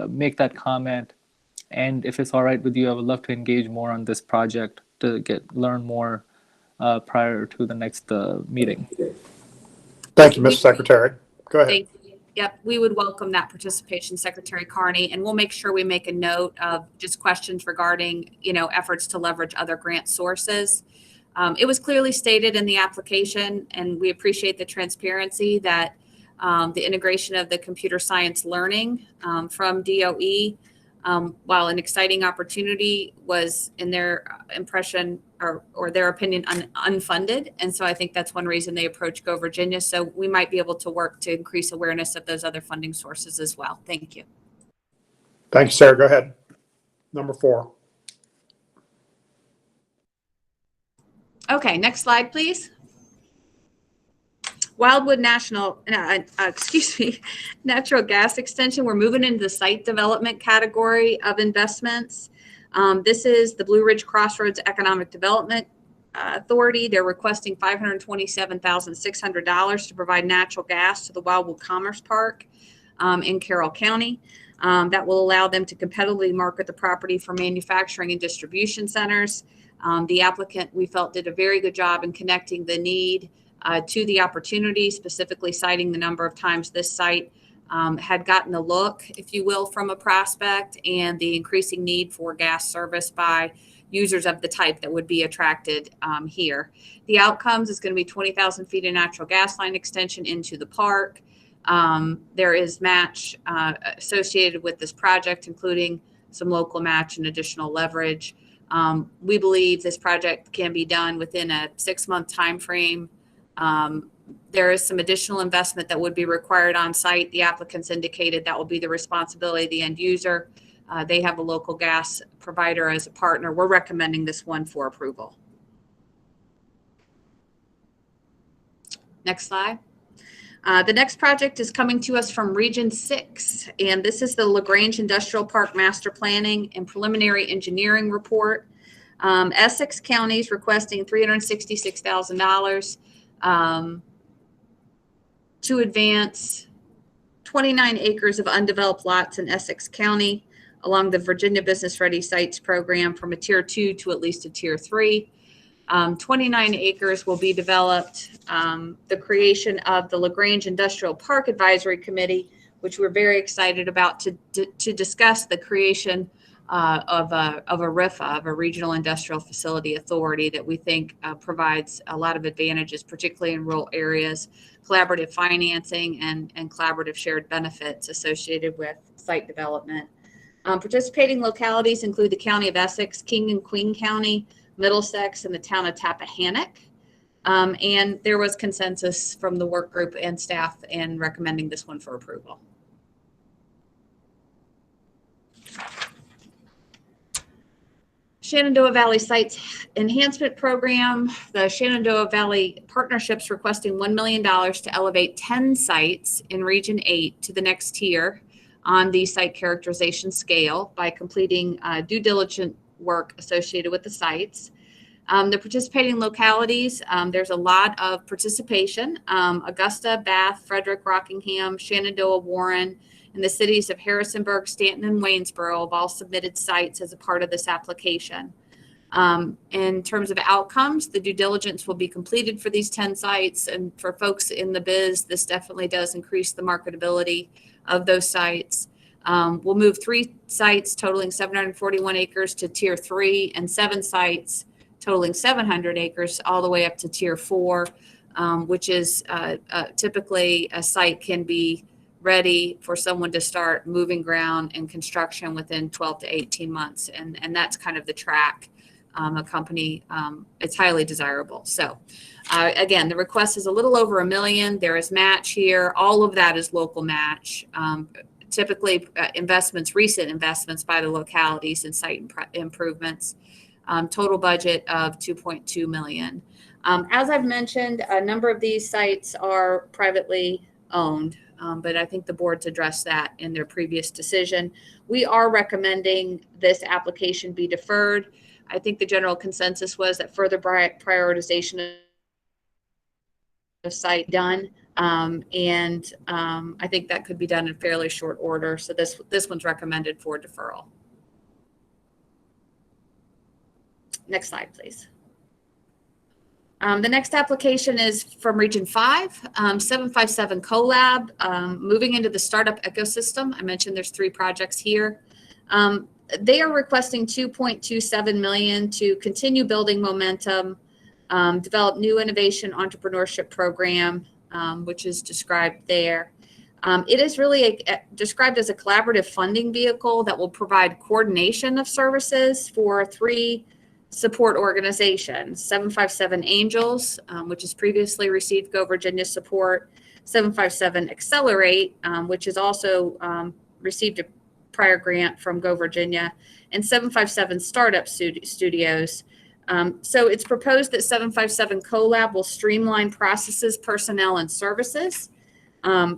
make that comment. And if it's all right with you, I would love to engage more on this project to learn more prior to the next meeting. Thank you, Mr. Secretary. Go ahead. Thank you. Yep, we would welcome that participation, Secretary Carney, and we'll make sure we make a note of just questions regarding, efforts to leverage other grant sources. It was clearly stated in the application, and we appreciate the transparency that the integration of the computer science learning from DOE, while an exciting opportunity, was in their impression or their opinion unfunded. And so I think that's one reason they approached Go Virginia. So we might be able to work to increase awareness of those other funding sources as well. Thank you. Thank you, Sarah. Go ahead. Number 4. Okay, next slide, please. WILDWOOD natural gas extension. We're moving into the site development category of investments. This is the Blue Ridge Crossroads Economic Development Authority. They're requesting $527,600 to provide natural gas to the Wildwood Commerce Park in Carroll County. That will allow them to competitively market the property for manufacturing and distribution centers. The applicant, we felt, did a very good job in connecting the need to the opportunity, specifically citing the number of times this site had gotten a look, if you will, from a prospect, and the increasing need for gas service by users of the type that would be attracted here. The outcomes is going to be 20,000 feet of natural gas line extension into the park. There is match associated with this project, including some local match and additional leverage. We believe this project can be done within a 6-month time frame. There is some additional investment that would be required on site. The applicants indicated that will be the responsibility of the end user. They have a local gas provider as a partner. We're recommending this one for approval. Next slide. The next project is coming to us from Region 6, and this is the LaGrange Industrial Park Master Planning and Preliminary Engineering Report. Essex County is requesting $366,000 to advance 29 acres of undeveloped lots in Essex County along the Virginia Business Ready Sites program from a Tier 2 to at least a Tier 3. 29 acres will be developed. The creation of the LaGrange Industrial Park Advisory Committee, which we're very excited about to discuss the creation of a RIFA, of a Regional Industrial Facility Authority, that we think provides a lot of advantages, particularly in rural areas, collaborative financing and collaborative shared benefits associated with site development. Participating localities include the County of Essex, King and Queen County, Middlesex, and the town of Tappahannock. And there was consensus from the work group and staff in recommending this one for approval. Shenandoah Valley Sites Enhancement Program. The Shenandoah Valley Partnership's requesting $1 million to elevate 10 sites in Region 8 to the next tier on the site characterization scale by completing due diligence work associated with the sites. The participating localities, there's a lot of participation. Augusta, Bath, Frederick, Rockingham, Shenandoah, Warren, and the cities of Harrisonburg, Stanton, and Waynesboro have all submitted sites as a part of this application. In terms of outcomes, the due diligence will be completed for these 10 sites. And for folks in the biz, this definitely does increase the marketability of those sites. We'll move 3 sites totaling 741 acres to Tier 3 and 7 sites totaling 700 acres all the way up to Tier 4, which is typically a site can be ready for someone to start moving ground and construction within 12 to 18 months. And that's kind of the track a company, it's highly desirable. So again, the request is a little over $1 million. There is match here. All of that is local match. Typically investments, recent investments by the localities and site improvements. Total budget of $2.2 million. As I've mentioned, a number of these sites are privately owned, but I think the board's addressed that in their previous decision. We are recommending this application be deferred. I think the general consensus was that further prioritization of site done. I think that could be done in fairly short order. So this one's recommended for deferral. Next slide, please. The next application is from Region 5, 757 CoLab, moving into the startup ecosystem. I mentioned there's 3 projects here. They are requesting $2.27 million to continue building momentum, develop new innovation entrepreneurship program, which is described there. It is really described as a collaborative funding vehicle that will provide coordination of services for 3 support organizations: 757 Angels, which has previously received Go Virginia support; 757 Accelerate, which has also received a prior grant from Go Virginia; and 757 Startup Studios. So it's proposed that 757 CoLab will streamline processes, personnel, and services,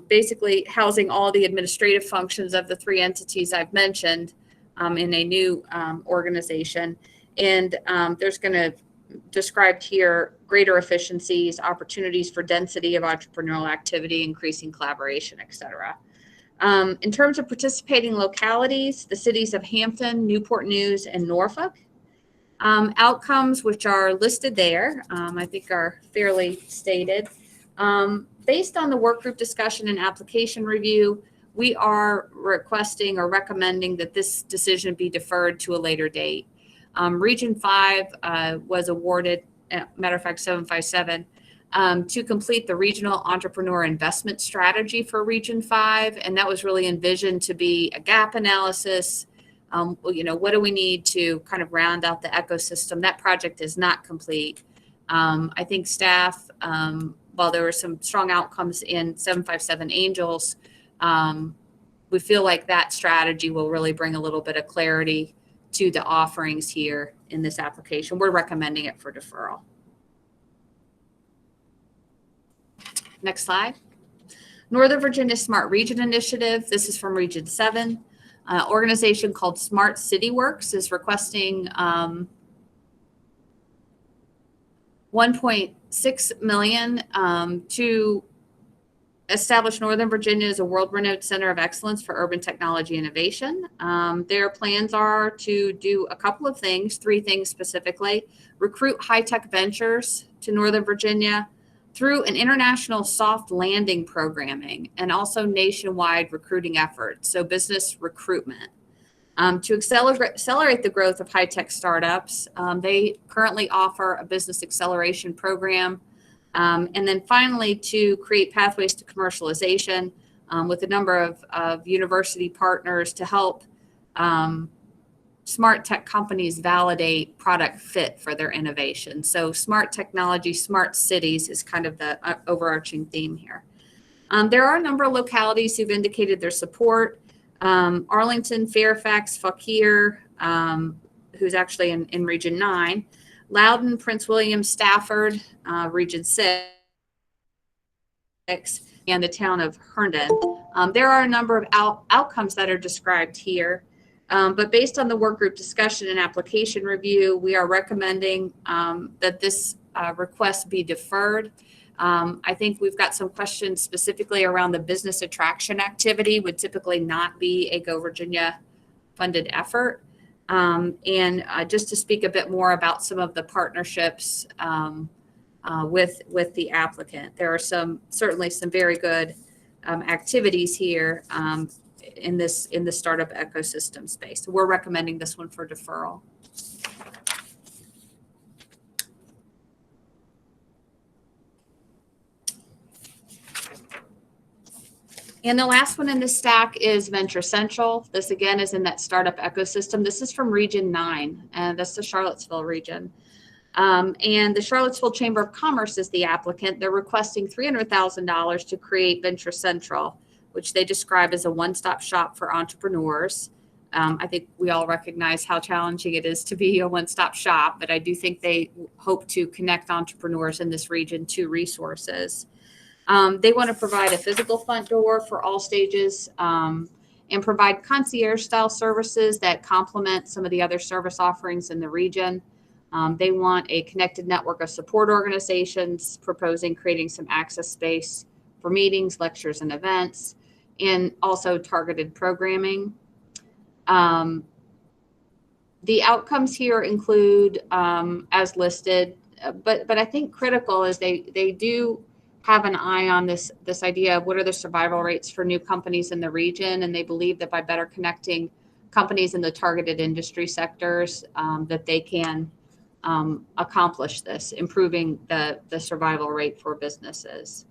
basically housing all the administrative functions of the 3 entities I've mentioned in a new organization. And there's going to described here greater efficiencies, opportunities for density of entrepreneurial activity, increasing collaboration, et cetera. In terms of participating localities, the cities of Hampton, Newport News, and Norfolk. Outcomes, which are listed there, I think are fairly stated. Based on the work group discussion and application review, we are requesting or recommending that this decision be deferred to a later date. Region 5 was awarded, matter of fact, 757, to complete the regional entrepreneur investment strategy for Region 5. And that was really envisioned to be a gap analysis. What do we need to kind of round out the ecosystem? That project is not complete. I think staff, while there were some strong outcomes in 757 Angels, we feel like that strategy will really bring a little bit of clarity to the offerings here in this application. We're recommending it for deferral. Next slide. Northern Virginia Smart Region Initiative. This is from Region 7. Organization called Smart City Works is requesting $1.6 million to establish Northern Virginia as a world-renowned center of excellence for urban technology innovation. Their plans are to do a couple of things, 3 things specifically: recruit high-tech ventures to Northern Virginia through an international soft landing programming, and also nationwide recruiting efforts, so business recruitment. To accelerate the growth of high-tech startups, they currently offer a business acceleration program. And then finally, to create pathways to commercialization with a number of university partners to help smart tech companies validate product fit for their innovation. So smart technology, smart cities is kind of the overarching theme here. There are a number of localities who've indicated their support. Arlington, Fairfax, Fauquier, who's actually in Region 9, Loudoun, Prince William, Stafford, Region 6, and the town of Herndon. There are a number of outcomes that are described here, but based on the work group discussion and application review, we are recommending that this request be deferred. I think we've got some questions specifically around the business attraction activity, would typically not be a Go Virginia funded effort. And just to speak a bit more about some of the partnerships with the applicant, there are certainly some very good activities here in the startup ecosystem space. So we're recommending this one for deferral. And the last one in the stack is Venture Central. This again is in that startup ecosystem. This is from Region 9, and that's the Charlottesville region. And the Charlottesville Chamber of Commerce is the applicant. They're requesting $300,000 to create Venture Central, which they describe as a one-stop shop for entrepreneurs. I think we all recognize how challenging it is to be a one-stop shop, but I do think they hope to connect entrepreneurs in this region to resources. They want to provide a physical front door for all stages and provide concierge-style services that complement some of the other service offerings in the region. They want a connected network of support organizations, proposing creating some access space for meetings, lectures, and events, and also targeted programming. The outcomes here include, as listed, but I think critical is they do have an eye on this idea of what are the survival rates for new companies in the region, and they believe that by better connecting companies in the targeted industry sectors, that they can accomplish this, improving the survival rate for businesses.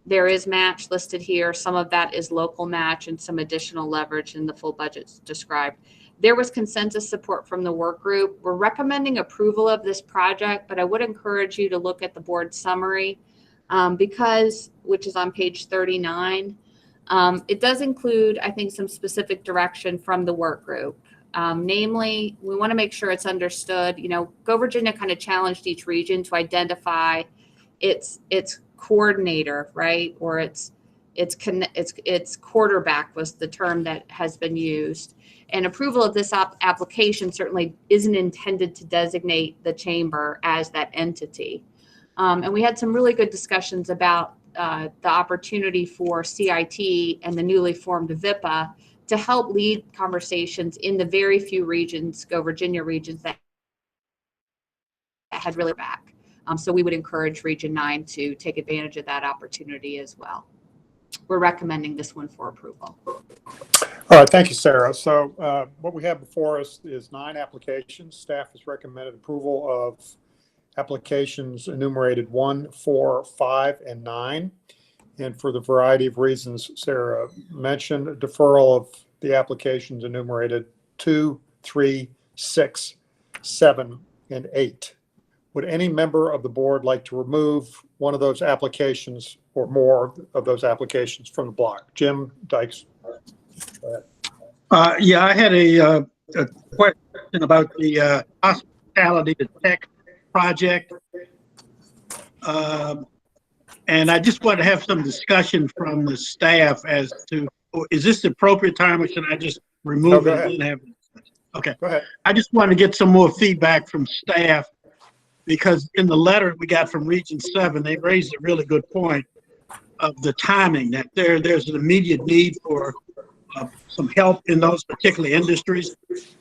There is match listed here. Some of that is local match and some additional leverage in the full budgets described. There was consensus support from the work group. We're recommending approval of this project, but I would encourage you to look at the board summary which is on page 39. It does include, I think, some specific direction from the work group. Namely, we want to make sure it's understood. Go Virginia kind of challenged each region to identify its coordinator, right? Or its quarterback was the term that has been used. And approval of this application certainly isn't intended to designate the chamber as that entity. And we had some really good discussions about the opportunity for CIT and the newly formed VIPA to help lead conversations in the very few regions, Go Virginia regions, that had really back. So we would encourage Region 9 to take advantage of that opportunity as well. We're recommending this one for approval. All right, thank you, Sarah. So what we have before us is 9 applications. Staff has recommended approval of applications enumerated 1, 4, 5, and 9. And for the variety of reasons Sarah mentioned, deferral of the applications enumerated 2, 3, 6, 7, and 8. Would any member of the board like to remove one of those applications or more of those applications from the block? Jim Dykes. Go ahead. Yeah, I had a question about the hospitality to tech project. And I just want to have some discussion from the staff as to, is this the appropriate time or should I just remove it and have it? Okay. Go ahead. I just want to get some more feedback from staff because in the letter we got from Region 7, they raised a really good point of the timing, that there's an immediate need for some help in those particular industries.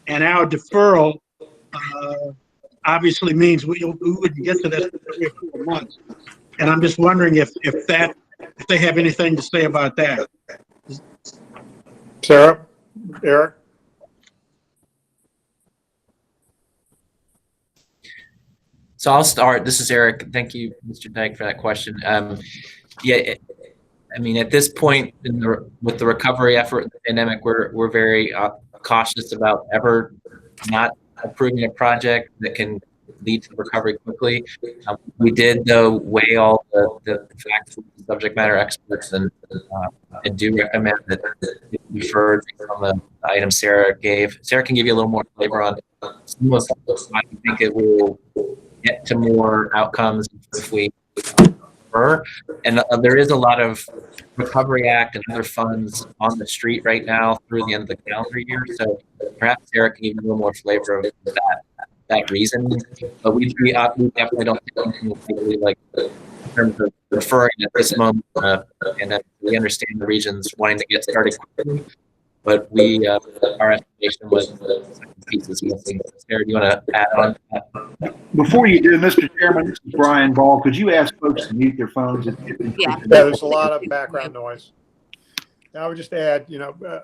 And our deferral obviously means we wouldn't get to this for 3 or 4 months. And I'm just wondering if they have anything to say about that. Sarah, Eric? So I'll start. This is Eric. Thank you, Mr. Dyke, for that question. Yeah, I mean, at this point with the recovery effort, the pandemic, we're very cautious about ever not approving a project that can lead to recovery quickly. We did, though, weigh all the facts with the subject matter experts and do recommend that it be deferred from the item Sarah gave. Sarah can give you a little more flavor on some of those. I think it will get to more outcomes if we defer. And there is a lot of Recovery Act and other funds on the street right now through the end of the calendar year. So perhaps Sarah can give you a little more flavor of that reason. But we definitely don't think anything like in terms of referring at this moment. And we understand the regions wanting to get started quickly. But our estimation was the second piece is missing. Sarah, do you want to add on to that? Before you do, Mr. Chairman, this is Brian Ball. Could you ask folks to mute their phones? Yeah, there's a lot of background noise. I would just add,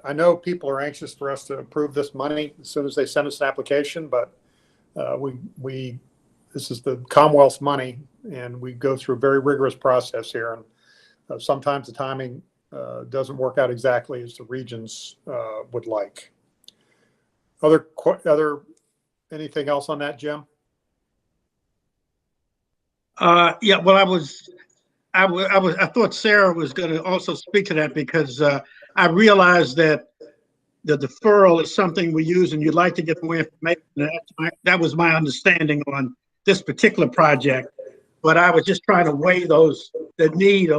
I know people are anxious for us to approve this money as soon as they send us an application, but this is the Commonwealth's money, and we go through a very rigorous process here. And sometimes the timing doesn't work out exactly as the regions would like. Anything else on that, Jim? Yeah, well, I thought Sarah was going to also speak to that because I realized that the deferral is something we use, and you'd like to get more information. That was my understanding on this particular project. But I was just trying to weigh the need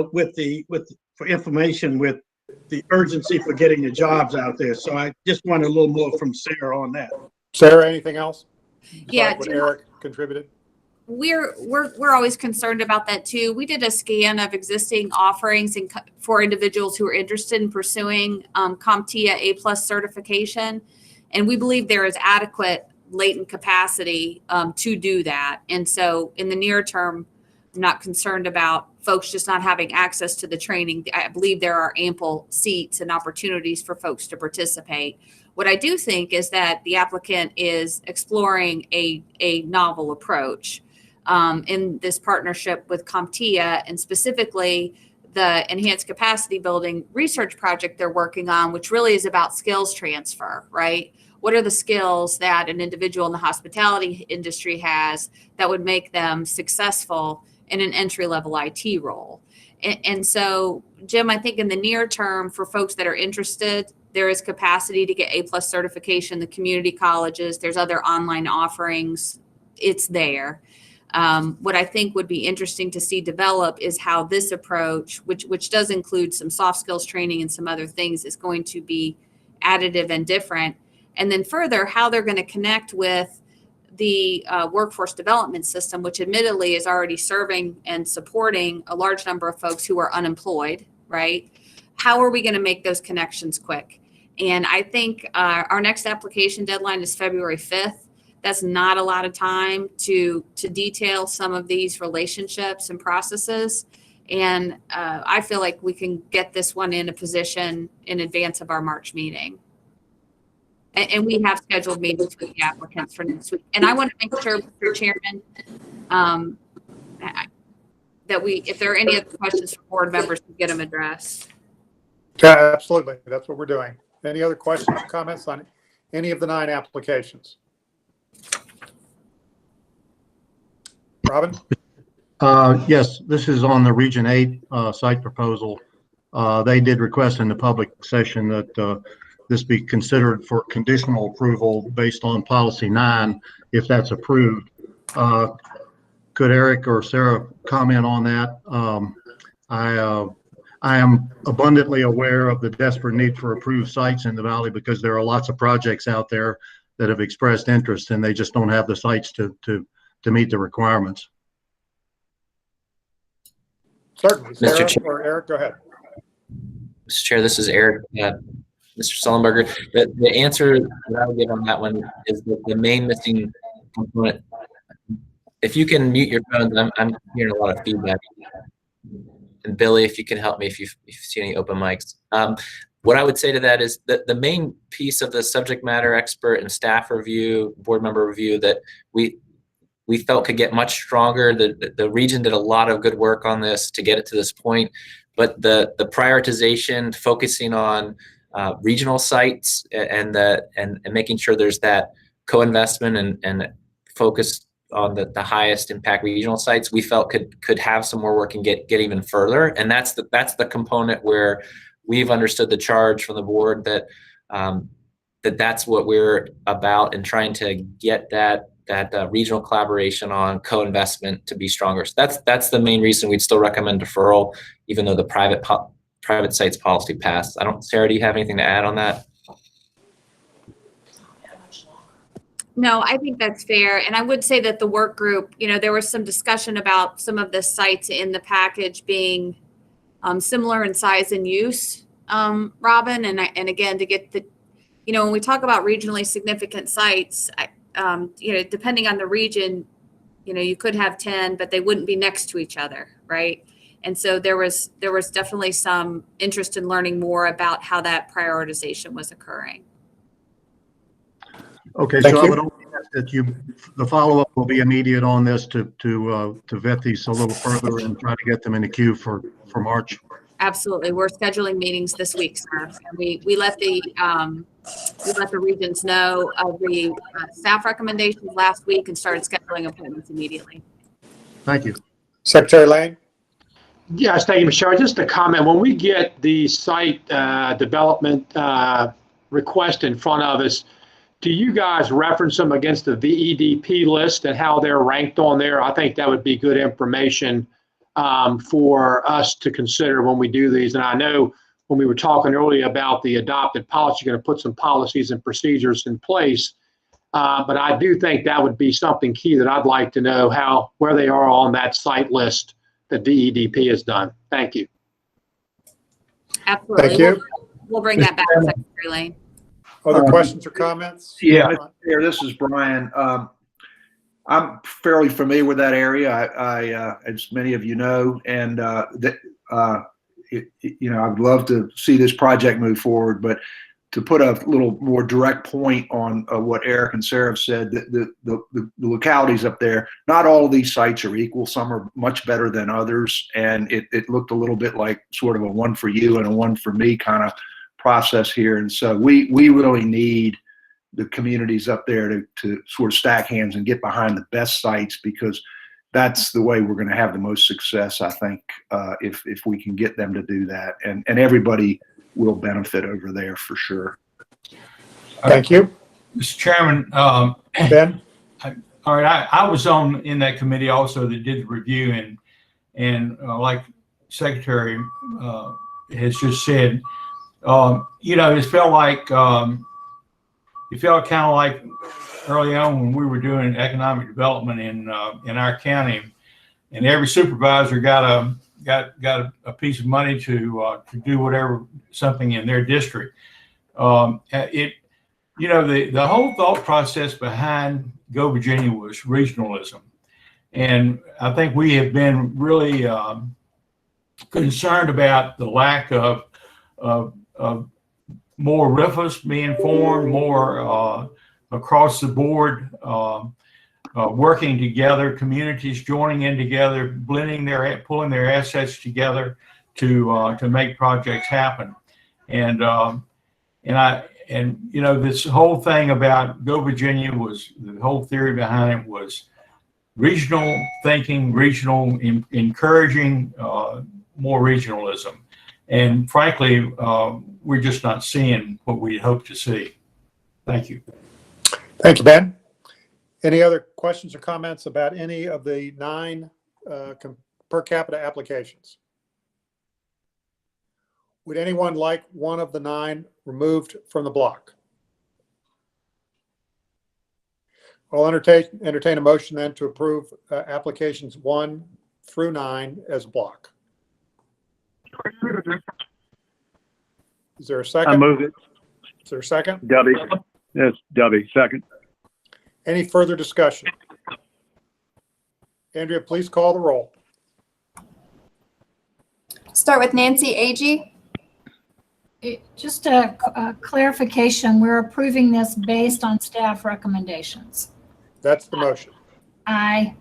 for information with the urgency for getting the jobs out there. So I just wanted a little more from Sarah on that. Sarah, anything else? Yeah, What Eric contributed? We're always concerned about that too. We did a scan of existing offerings for individuals who are interested in pursuing CompTIA A+ certification, and we believe there is adequate latent capacity to do that. And so, in the near term, I'm not concerned about folks just not having access to the training. I believe there are ample seats and opportunities for folks to participate. What I do think is that the applicant is exploring a novel approach in this partnership with CompTIA, and specifically the Enhanced Capacity Building research project they're working on, which really is about skills transfer, right? What are the skills that an individual in the hospitality industry has that would make them successful in an entry-level IT role? And so, Jim, I think in the near term, for folks that are interested, there is capacity to get A+ certification, the community colleges, there's other online offerings, it's there. What I think would be interesting to see develop is how this approach, which does include some soft skills training and some other things, is going to be additive and different. And then further, how they're going to connect with the workforce development system, which admittedly is already serving and supporting a large number of folks who are unemployed, right? How are we going to make those connections quick? And I think our next application deadline is February 5th. That's not a lot of time to detail some of these relationships and processes. And I feel like we can get this one in a position in advance of our March meeting. And we have scheduled meetings with the applicants for next week. And I want to make sure, Mr. Chairman, that if there are any other questions from board members, we get them addressed. Yeah, absolutely. That's what we're doing. Any other questions or comments on any of the 9 applications? Robin? Yes, this is on the Region 8 site proposal. They did request in the public session that this be considered for conditional approval based on policy 9, if that's approved. Could Eric or Sarah comment on that? I am abundantly aware of the desperate need for approved sites in the valley because there are lots of projects out there that have expressed interest and they just don't have the sites to meet the requirements. Certainly. Mr. Sarah Chair. or Eric, go ahead. Mr. Chair, this is Eric. Mr. Sullenberger, the answer that I would give on that one is that the main missing component. If you can mute your phones, I'm hearing a lot of feedback. And Billy, if you can help me, if you see any open mics. What I would say to that is that the main piece of the subject matter expert and staff review, board member review that we felt could get much stronger. The region did a lot of good work on this to get it to this point, but the prioritization, focusing on regional sites and making sure there's that co-investment and focus on the highest impact regional sites, we felt could have some more work and get even further. And that's the component where we've understood the charge from the board that that's what we're about, and trying to get that regional collaboration on co-investment to be stronger. So that's the main reason we'd still recommend deferral, even though the private sites policy passed. Sarah, do you have anything to add on that? No, I think that's fair. And I would say that the work group, there was some discussion about some of the sites in the package being similar in size and use, Robin. And again, to get when we talk about regionally significant sites, depending on the region, you could have 10, but they wouldn't be next to each other, right? And so there was definitely some interest in learning more about how that prioritization was occurring. Okay, Thank so you. I would hope that the follow-up will be immediate on this to vet these a little further and try to get them in the queue for March. Absolutely. We're scheduling meetings this week, sir. And we let the regions know of the staff recommendations last week and started scheduling appointments immediately. Thank you. Secretary Lane? Yes, thank you, Mr. Chair. Just a comment. When we get the site development request in front of us, do you guys reference them against the VEDP list and how they're ranked on there? I think that would be good information for us to consider when we do these. And I know when we were talking earlier about the adopted policy, you're going to put some policies and procedures in place. But I do think that would be something key that I'd like to know where they are on that site list that VEDP has done. Thank you. Absolutely. Thank you. We'll bring that back, Secretary Lane. Other questions or comments? Yeah, Mr. Chair, this is Brian. I'm fairly familiar with that area, I as many of you know, and I'd love to see this project move forward. But to put a little more direct point on what Eric and Sarah have said, the localities up there, not all of these sites are equal. Some are much better than others, and it looked a little bit like sort of a one for you and a one for me kind of process here. And so we really need the communities up there to sort of stack hands and get behind the best sites, because that's the way we're going to have the most success, I think, if we can get them to do that. And everybody will benefit over there for sure. Thank you. Mr. Chairman, Ben? all right, I was in that committee also that did the review, and like Secretary has just said, it felt like kind of like early on when we were doing economic development in our county, and every supervisor got a piece of money to do something in their district. The whole thought process behind Go Virginia was regionalism, and I think we have been really concerned about the lack of more RIFAs being formed, more across the board, working together, communities joining in together, pulling their assets together to make projects happen. And you know, this whole thing about Go Virginia was, the whole theory behind it was regional thinking, encouraging more regionalism. And frankly, we're just not seeing what we hope to see. Thank you. Thank you, Ben. Any other questions or comments about any of the 9 per capita applications? Would anyone like one of the 9 removed from the block? I'll entertain a motion then to approve applications 1 through 9 as a block. Is there a second? I move it. Is there a second? Dubby. Yes, Dubby. Second. Any further discussion? Andrea, please call the roll. Start with Nancy Agee. Just a clarification, we're approving this based on staff recommendations. That's the motion. Aye.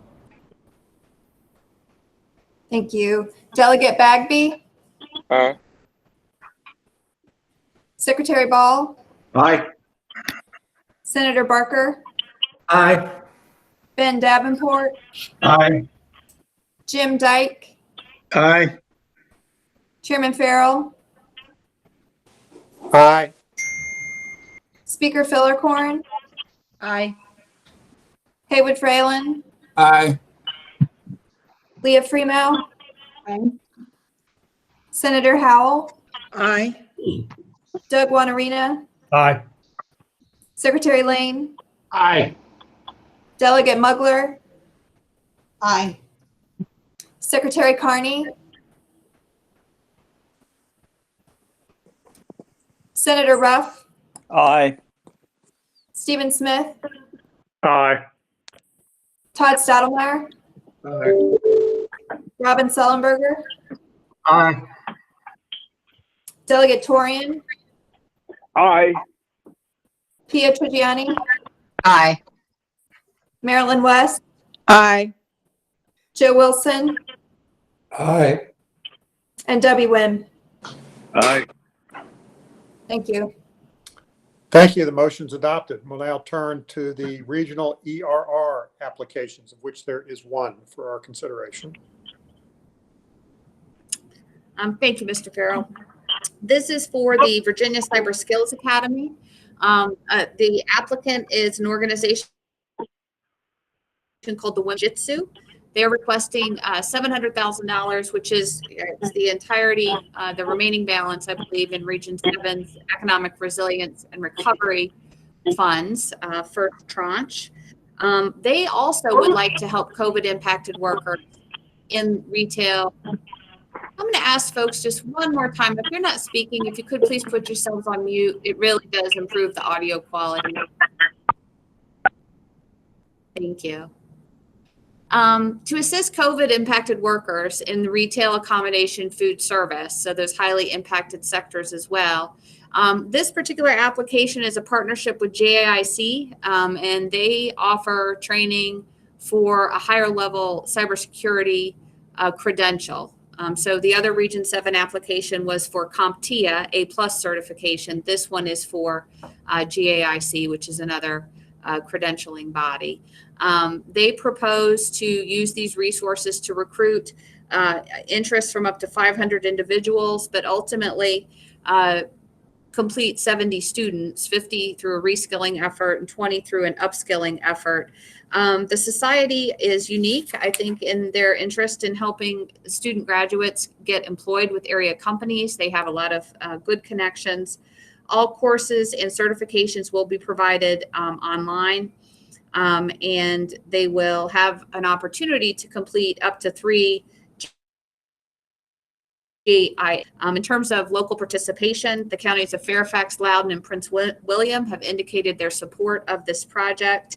Thank you. Delegate Bagby. Aye. Secretary Ball. Aye. Senator Barker. Aye. Ben Davenport. Aye. Jim Dyke. Aye. Chairman Farrell. Aye. Speaker Fillercorn. Aye. Haywood Fralin. Aye. Leah Freemau. Aye. Senator Howell. Aye. Doug Wanarina. Aye. Secretary Lane. Aye. Delegate Mugler. Aye. Secretary Carney. Senator Ruff. Aye. Stephen Smith. Aye. Todd Stottlemyre. Aye. Robin Sullenberger. Aye. Delegate Torian. Aye. Pia Trigiani. Aye. Marilyn West. Aye. Joe Wilson. Aye. And Debbie Wynn. Aye. Thank you. Thank you. The motion's adopted. We'll now turn to the regional ERR applications, of which there is 1 for our consideration. Thank you, Mr. Farrell. This is for the Virginia Cyber Skills Academy. The applicant is an organization called the Jitsu. They're requesting $700,000, which is the entirety, the remaining balance, I believe, in Region 7's Economic Resilience and Recovery Funds, first tranche. They also would like to help COVID-impacted workers in retail. I'm going to ask folks just one more time, if you're not speaking, if you could please put yourselves on mute. It really does improve the audio quality. Thank you. To assist COVID-impacted workers in the retail, accommodation, food service, so those highly impacted sectors as well. This particular application is a partnership with JAIC, and they offer training for a higher level cybersecurity credential. So the other Region 7 application was for CompTIA A+ certification. This one is for JAIC, which is another credentialing body. They propose to use these resources to recruit interest from up to 500 individuals, but ultimately complete 70 students, 50 through a reskilling effort and 20 through an upskilling effort. The society is unique, I think, in their interest in helping student graduates get employed with area companies. They have a lot of good connections. All courses and certifications will be provided online, and they will have an opportunity to complete up to 3 GI. In terms of local participation, the counties of Fairfax, Loudoun, and Prince William have indicated their support of this project.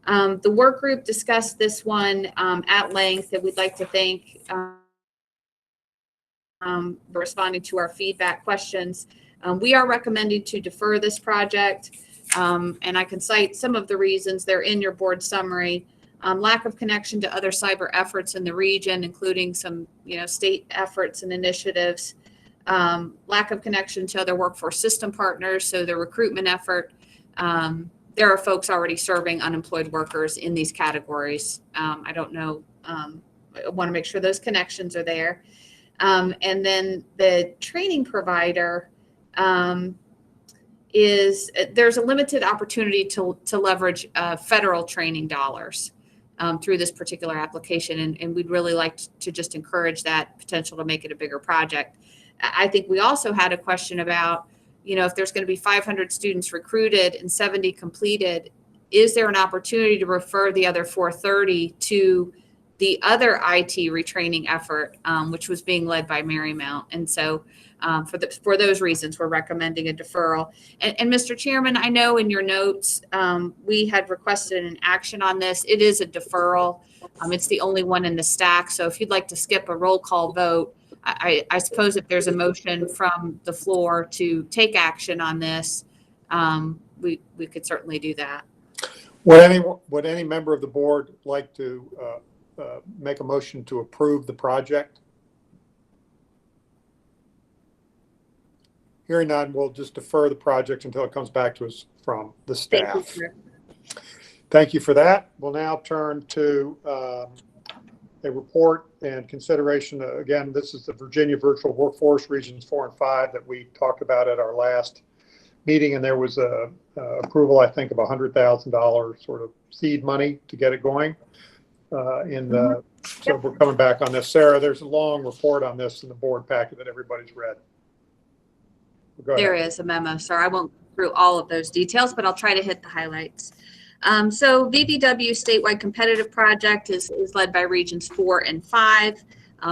The work group discussed this one at length, and we'd like to thank for responding to our feedback questions. We are recommending to defer this project, and I can cite some of the reasons. They're in your board summary. Lack of connection to other cyber efforts in the region, including some state efforts and initiatives. Lack of connection to other workforce system partners, so the recruitment effort. There are folks already serving unemployed workers in these categories. I don't know. I want to make sure those connections are there. And then the training provider there's a limited opportunity to leverage federal training dollars through this particular application. And we'd really like to just encourage that potential to make it a bigger project. I think we also had a question about, if there's going to be 500 students recruited and 70 completed, is there an opportunity to refer the other 430 to the other IT retraining effort, which was being led by Marymount? And so for those reasons, we're recommending a deferral. And Mr. Chairman, I know in your notes, we had requested an action on this. It is a deferral. It's the only one in the stack. So if you'd like to skip a roll call vote, I suppose if there's a motion from the floor to take action on this, we could certainly do that. Would any member of the board like to make a motion to approve the project? Hearing none, we'll just defer the project until it comes back to us from the staff. Thank you for that. We'll now turn to a report and consideration. Again, this is the Virginia Virtual Workforce Regions 4 and 5 that we talked about at our last meeting, and there was a approval, I think, of $100,000 sort of seed money to get it going. So we're coming back on this. Sarah, there's a long report on this in the board packet that everybody's read. There is a memo, sir. I won't go through all of those details, but I'll try to hit the highlights. So VVW statewide competitive project is led by Regions 4 and 5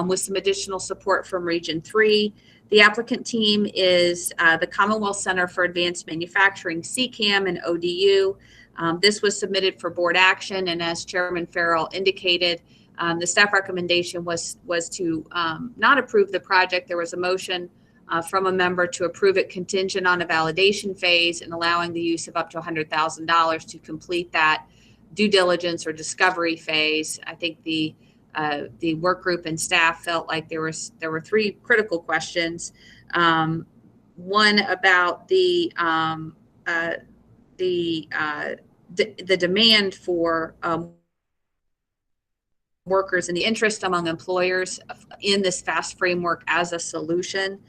with some additional support from Region 3. The applicant team is the Commonwealth Center for Advanced Manufacturing, CCAM, and ODU. This was submitted for board action, and as Chairman Farrell indicated, the staff recommendation was to not approve the project. There was a motion from a member to approve it contingent on a validation phase and allowing the use of up to $100,000 to complete that due diligence or discovery phase. I think the work group and staff felt like there were three critical questions. One about the demand for workers and the interest among employers in this FAST framework as a solution.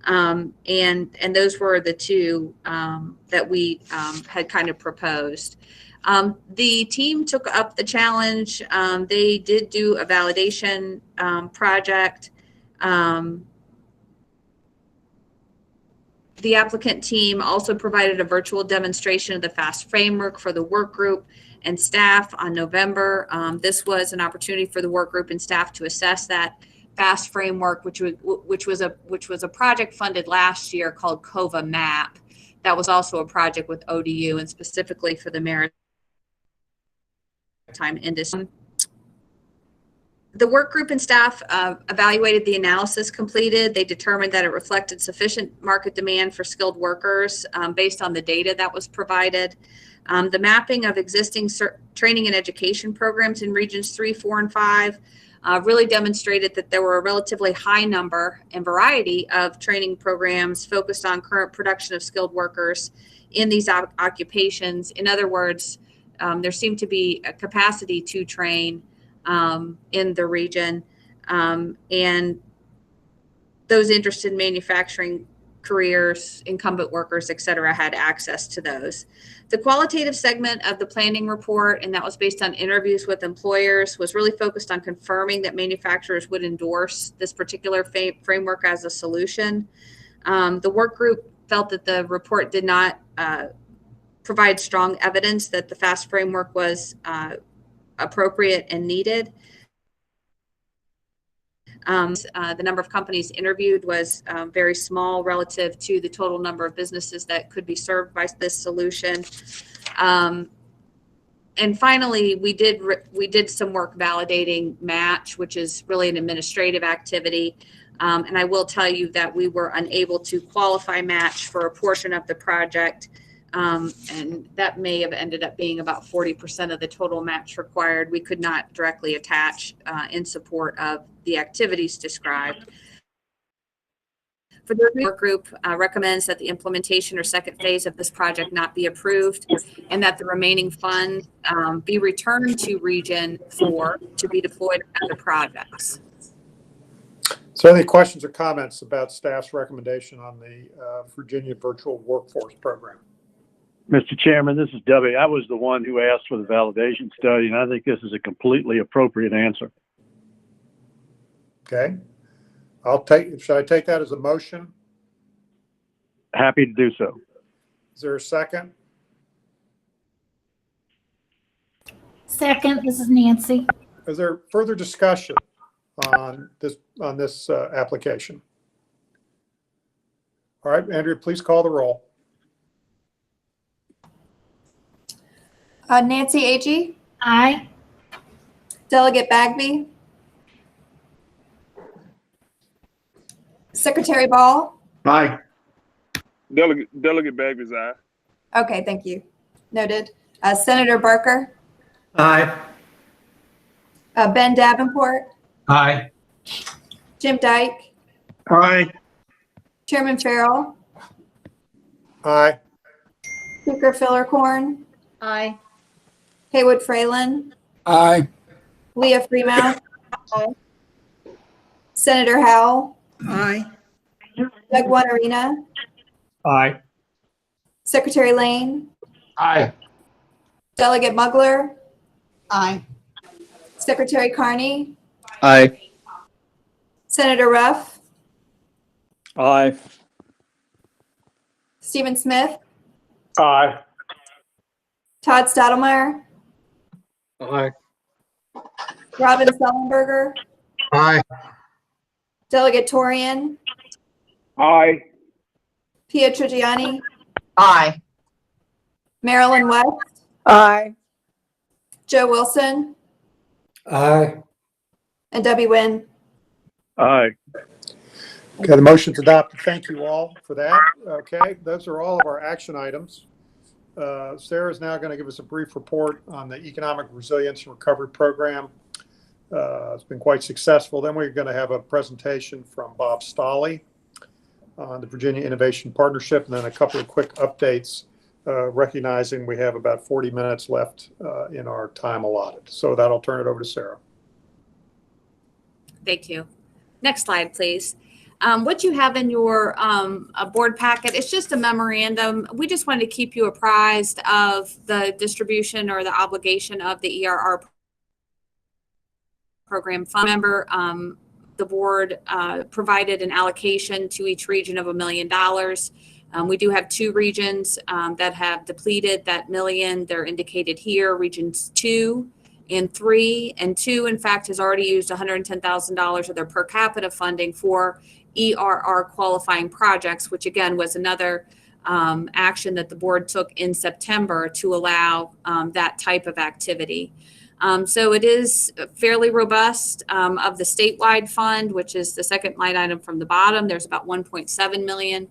And those were the two that we had kind of proposed. The team took up the challenge. They did do a validation project. The applicant team also provided a virtual demonstration of the FAST framework for the work group and staff on November. This was an opportunity for the work group and staff to assess that FAST framework, which was a project funded last year called COVA MAP. That was also a project with ODU and specifically for the maritime industry. The work group and staff evaluated the analysis completed. They determined that it reflected sufficient market demand for skilled workers based on the data that was provided. The mapping of existing training and education programs in Regions 3, 4, and 5 really demonstrated that there were a relatively high number and variety of training programs focused on current production of skilled workers in these occupations. In other words, there seemed to be a capacity to train in the region, and those interested in manufacturing careers, incumbent workers, et cetera, had access to those. The qualitative segment of the planning report, and that was based on interviews with employers, was really focused on confirming that manufacturers would endorse this particular framework as a solution. The work group felt that the report did not provide strong evidence that the FAST framework was appropriate and needed. The number of companies interviewed was very small relative to the total number of businesses that could be served by this solution. And finally, we did some work validating match, which is really an administrative activity. And I will tell you that we were unable to qualify match for a portion of the project. And that may have ended up being about 40% of the total match required. We could not directly attach in support of the activities described. For the work group recommends that the implementation or second phase of this project not be approved and that the remaining funds be returned to Region 4 to be deployed in other projects. So any questions or comments about staff's recommendation on the Virginia Virtual Workforce Program? Mr. Chairman, this is Debbie. I was the one who asked for the validation study, and I think this is a completely appropriate answer. Okay. Should I take that as a motion? Happy to do so. Is there a second? Second, this is Nancy. Is there further discussion on this application? All right, Andrea, please call the roll. Nancy Agee, Aye. Delegate Bagby, Secretary Ball. Aye. Delegate Bagby's aye. Okay, thank you. Noted. Senator Barker, Aye. Ben Davenport, Aye. Jim Dyke, Aye. Chairman Farrell, Aye. Speaker Fillercorn, Aye. Haywood Fralin, Aye. Leah Freemouth, Senator Howell, Aye. Doug Wanarina, Aye. Secretary Lane, Aye. Delegate Mugler, Aye. Secretary Carney, Aye. Senator Ruff, Aye. Stephen Smith, Aye. Todd Stottlemyre, Aye. Robin Sullenberger, Aye. Delegate Torian, Aye. Pia Trigiani, Aye. Marilyn West, Aye. Joe Wilson, Aye. and Debbie Wynn. Aye. Okay, the motion's adopted. Thank you all for that. Okay, those are all of our action items. Sarah's now going to give us a brief report on the Economic Resilience and Recovery Program. It's been quite successful. Then we're going to have a presentation from Bob Stolley on the Virginia Innovation Partnership, and then a couple of quick updates, recognizing we have about 40 minutes left in our time allotted. So that'll turn it over to Sarah. Thank you. Next slide, please. What you have in your board packet, it's just a memorandum. We just wanted to keep you apprised of the distribution or the obligation of the ERR program fund member. The board provided an allocation to each region of $1 million. We do have 2 regions that have depleted that million. They're indicated here, regions 2 and 3. And 2, in fact, has already used $110,000 of their per capita funding for ERR qualifying projects, which again was another action that the board took in September to allow that type of activity. So it is fairly robust. Of the statewide fund, which is the second line item from the bottom, there's about 1.7 million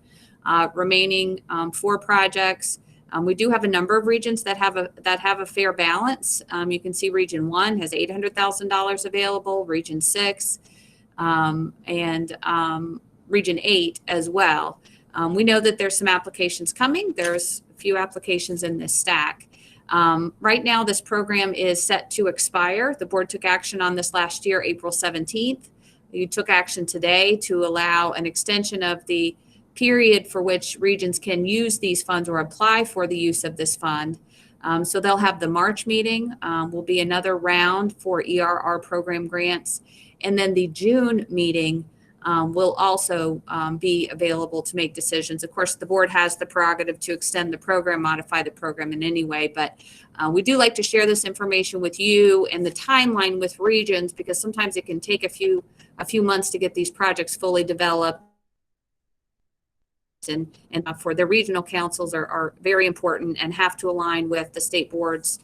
remaining for projects. We do have a number of regions that have a fair balance. You can see Region 1 has $800,000 available, Region 6, and Region 8 as well. We know that there's some applications coming. There's a few applications in this stack. Right now, this program is set to expire. The board took action on this last year, April 17th. You took action today to allow an extension of the period for which regions can use these funds or apply for the use of this fund. So they'll have the March meeting, will be another round for ERR program grants. And then the June meeting will also be available to make decisions. Of course, the board has the prerogative to extend the program, modify the program in any way, but we do like to share this information with you and the timeline with regions, because sometimes it can take a few months to get these projects fully developed. And for the regional councils are very important and have to align with the state board's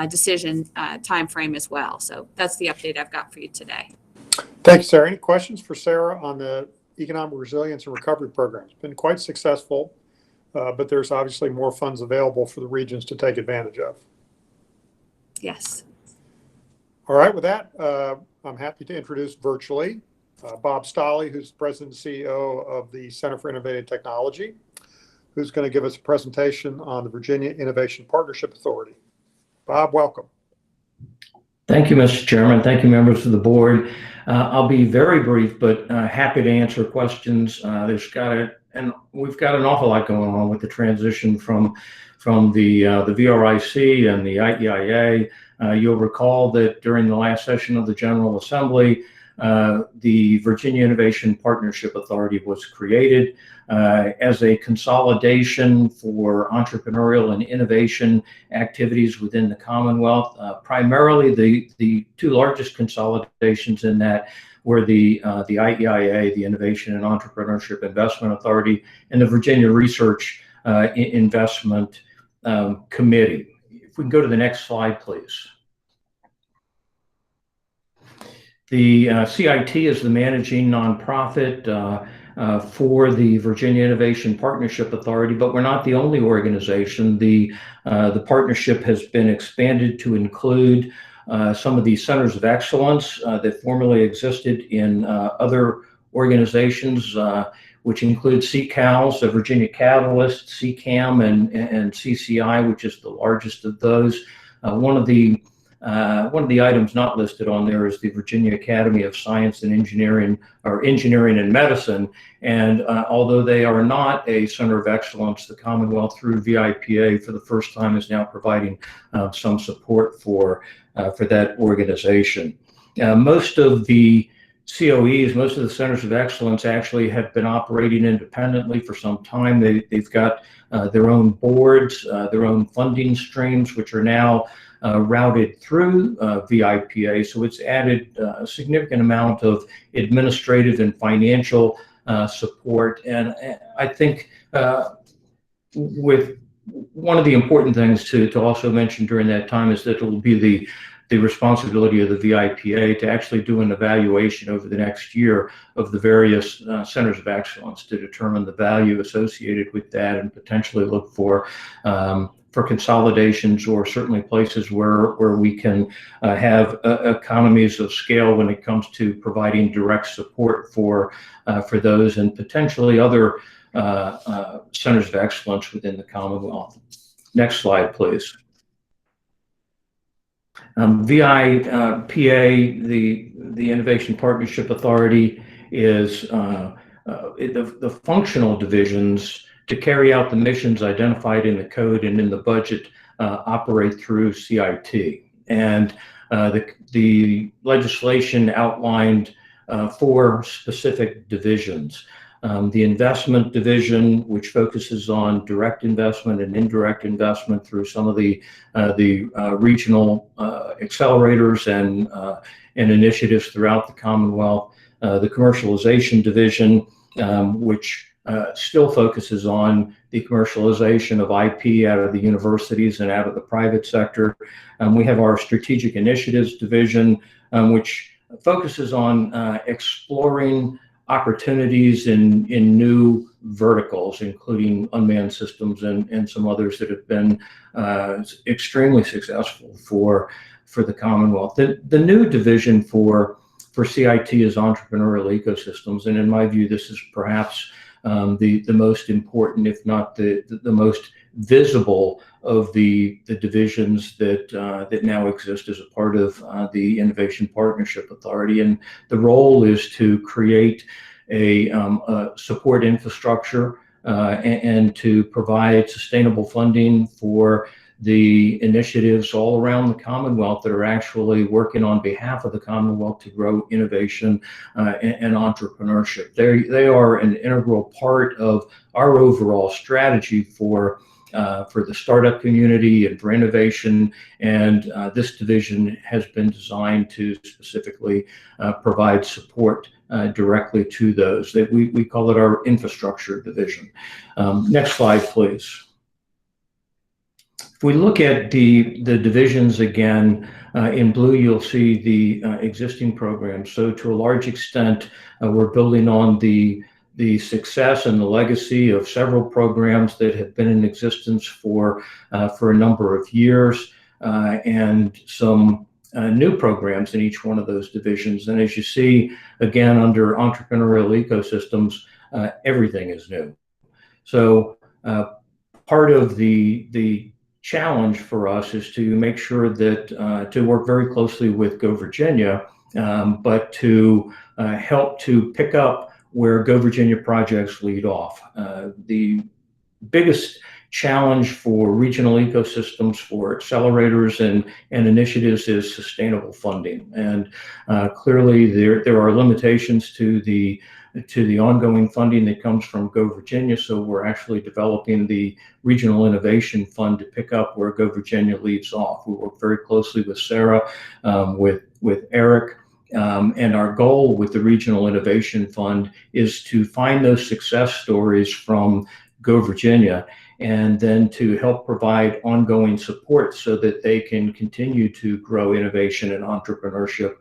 decision time frame as well. So that's the update I've got for you today. Thanks, Sarah. Any questions for Sarah on the Economic Resilience and Recovery Program? It's been quite successful, but there's obviously more funds available for the regions to take advantage of. Yes. All right, with that, I'm happy to introduce virtually Bob Stolley, who's President and CEO of the Center for Innovative Technology, who's going to give us a presentation on the Virginia Innovation Partnership Authority. Bob, welcome. Thank you, Mr. Chairman. Thank you, members of the board. I'll be very brief, but happy to answer questions. We've got an awful lot going on with the transition from the VRIC and the IEIA. You'll recall that during the last session of the General Assembly, the Virginia Innovation Partnership Authority was created as a consolidation for entrepreneurial and innovation activities within the Commonwealth. Primarily, the two largest consolidations in that were the IEIA, the Innovation and Entrepreneurship Investment Authority, and the Virginia Research Investment Committee. If we can go to the next slide, please. The CIT is the managing nonprofit for the Virginia Innovation Partnership Authority, but we're not the only organization. The partnership has been expanded to include some of the centers of excellence that formerly existed in other organizations, which include CCALS, the Virginia Catalyst, CCAM, and CCI, which is the largest of those. One of the items not listed on there is the Virginia Academy of Science and Engineering, or Engineering and Medicine. And although they are not a center of excellence, the Commonwealth through VIPA for the first time is now providing some support for that organization. Most of the COEs, most of the centers of excellence actually have been operating independently for some time. They've got their own boards, their own funding streams, which are now routed through VIPA. So it's added a significant amount of administrative and financial support. And I think with one of the important things to also mention during that time is that it will be the responsibility of the VIPA to actually do an evaluation over the next year of the various centers of excellence to determine the value associated with that and potentially look for consolidations, or certainly places where we can have economies of scale when it comes to providing direct support for those and potentially other centers of excellence within the Commonwealth. Next slide, please. VIPA, the Innovation Partnership Authority, is the functional divisions to carry out the missions identified in the code and in the budget operate through CIT. And the legislation outlined 4 specific divisions. The investment division, which focuses on direct investment and indirect investment through some of the regional accelerators and initiatives throughout the Commonwealth. The commercialization division, which still focuses on the commercialization of IP out of the universities and out of the private sector. We have our strategic initiatives division, which focuses on exploring opportunities in new verticals, including unmanned systems and some others that have been extremely successful for the Commonwealth. The new division for CIT is entrepreneurial ecosystems, and in my view, this is perhaps the most important, if not the most visible of the divisions that now exist as a part of the Innovation Partnership Authority. And the role is to create a support infrastructure and to provide sustainable funding for the initiatives all around the Commonwealth that are actually working on behalf of the Commonwealth to grow innovation and entrepreneurship. They are an integral part of our overall strategy for the startup community and for innovation, and this division has been designed to specifically provide support directly to those. We call it our infrastructure division. Next slide, please. If we look at the divisions again, in blue, you'll see the existing programs. So to a large extent, we're building on the success and the legacy of several programs that have been in existence for a number of years, and some new programs in each one of those divisions. And as you see, again, under entrepreneurial ecosystems, everything is new. So part of the challenge for us is to make sure that to work very closely with Go Virginia, but to help to pick up where Go Virginia projects lead off. The biggest challenge for regional ecosystems, for accelerators and initiatives, is sustainable funding. And clearly there are limitations to the ongoing funding that comes from Go Virginia. So we're actually developing the Regional Innovation Fund to pick up where Go Virginia leaves off. We work very closely with Sarah, with Eric, and our goal with the Regional Innovation Fund is to find those success stories from Go Virginia, and then to help provide ongoing support so that they can continue to grow innovation and entrepreneurship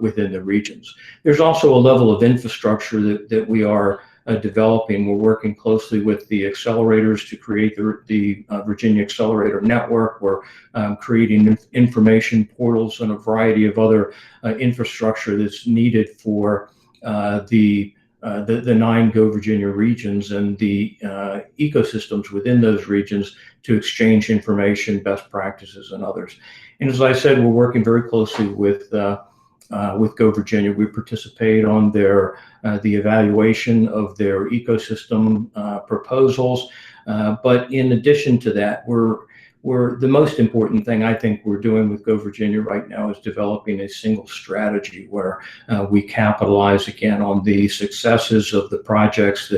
within the regions. There's also a level of infrastructure that we are developing. We're working closely with the accelerators to create the Virginia Accelerator Network. We're creating information portals and a variety of other infrastructure that's needed for the 9 Go Virginia regions and the ecosystems within those regions to exchange information, best practices, and others. And as I said, we're working very closely with Go Virginia. We participate on the evaluation of their ecosystem proposals. But in addition to that, the most important thing I think we're doing with Go Virginia right now is developing a single strategy where we capitalize again on the successes of the projects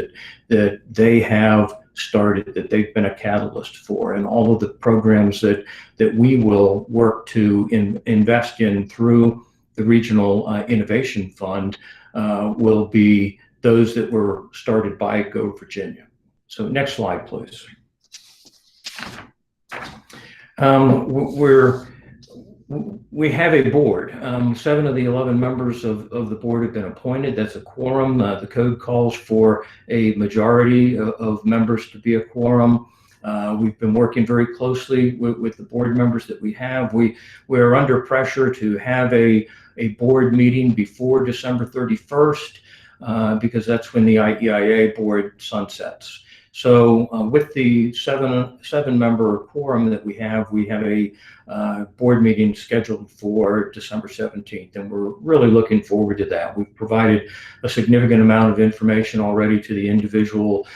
that they have started, that they've been a catalyst for, and all of the programs that we will work to invest in through the Regional Innovation Fund will be those that were started by Go Virginia. So next slide, please. We have a board. 7 of the 11 members of the board have been appointed. That's a quorum. The code calls for a majority of members to be a quorum. We've been working very closely with the board members that we have. We're under pressure to have a board meeting before December 31st because that's when the IEIA board sunsets. So with the seven member quorum that we have a board meeting scheduled for December 17th, and we're really looking forward to that. We've provided a significant amount of information already to the individual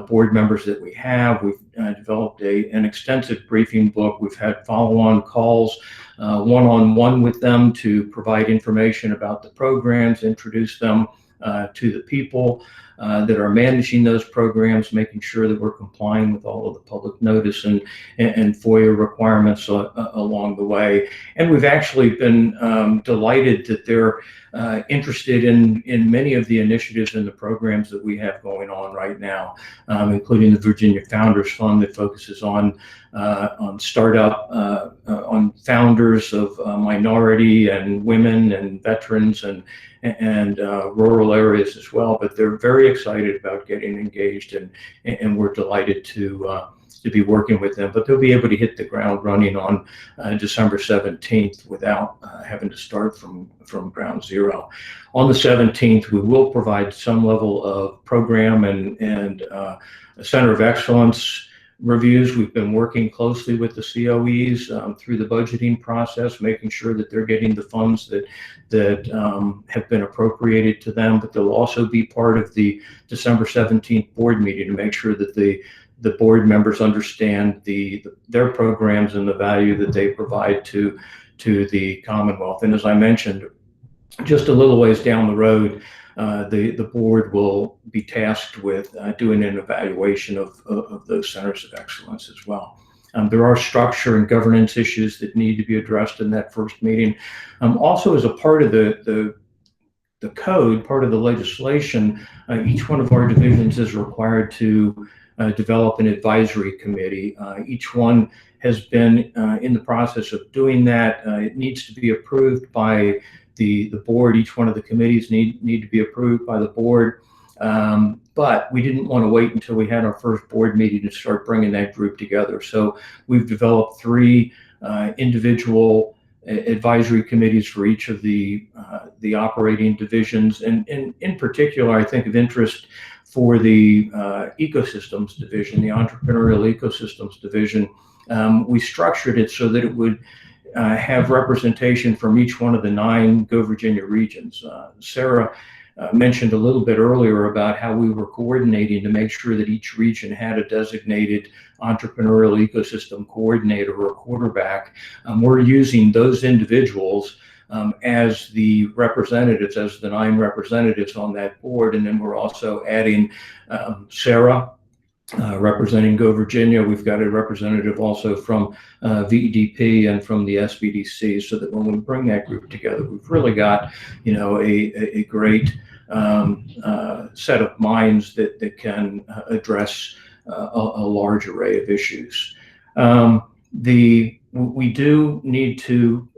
board members that we have. We've developed an extensive briefing book. We've had follow-on calls one-on-one with them to provide information about the programs, introduce them to the people that are managing those programs, making sure that we're complying with all of the public notice and FOIA requirements along the way. And we've actually been delighted that they're interested in many of the initiatives and the programs that we have going on right now, including the Virginia Founders Fund that focuses on startup, on founders of minority and women and veterans and rural areas as well. But they're very excited about getting engaged, and we're delighted to be working with them. But they'll be able to hit the ground running on December 17th without having to start from ground zero. On the 17th, we will provide some level of program and Center of Excellence reviews. We've been working closely with the COEs through the budgeting process, making sure that they're getting the funds that have been appropriated to them. But they'll also be part of the December 17th board meeting to make sure that the board members understand their programs and the value that they provide to the Commonwealth. And as I mentioned, just a little ways down the road, the board will be tasked with doing an evaluation of those centers of excellence as well. There are structure and governance issues that need to be addressed in that first meeting. Also, as a part of the code, part of the legislation, each one of our divisions is required to develop an advisory committee. Each one has been in the process of doing that. It needs to be approved by the board. Each one of the committees need to be approved by the board. But we didn't want to wait until we had our first board meeting to start bringing that group together. So we've developed 3 individual advisory committees for each of the operating divisions. And in particular, I think of interest for the ecosystems division, the entrepreneurial ecosystems division. We structured it so that it would have representation from each one of the 9 Go Virginia regions. Sarah mentioned a little bit earlier about how we were coordinating to make sure that each region had a designated entrepreneurial ecosystem coordinator or quarterback. We're using those individuals as the representatives, as the 9 representatives on that board. And then we're also adding Sarah, representing Go Virginia. We've got a representative also from VEDP and from the SBDC, so that when we bring that group together, we've really got, you know, a great set of minds that can address a large array of issues. We do need to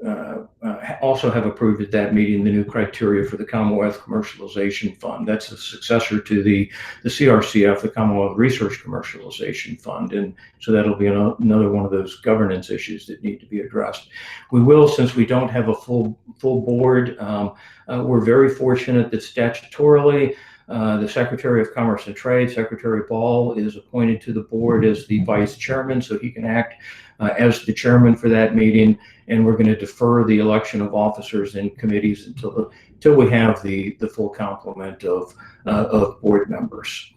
also have approved at that meeting the new criteria for the Commonwealth Commercialization Fund. That's the successor to the CRCF, the Commonwealth Research Commercialization Fund. And so that'll be another one of those governance issues that need to be addressed. We will, since we don't have a full board, we're very fortunate that statutorily, the Secretary of Commerce and Trade, Secretary Ball, is appointed to the board as the vice chairman, so he can act as the chairman for that meeting. And we're going to defer the election of officers and committees until we have the full complement of board members.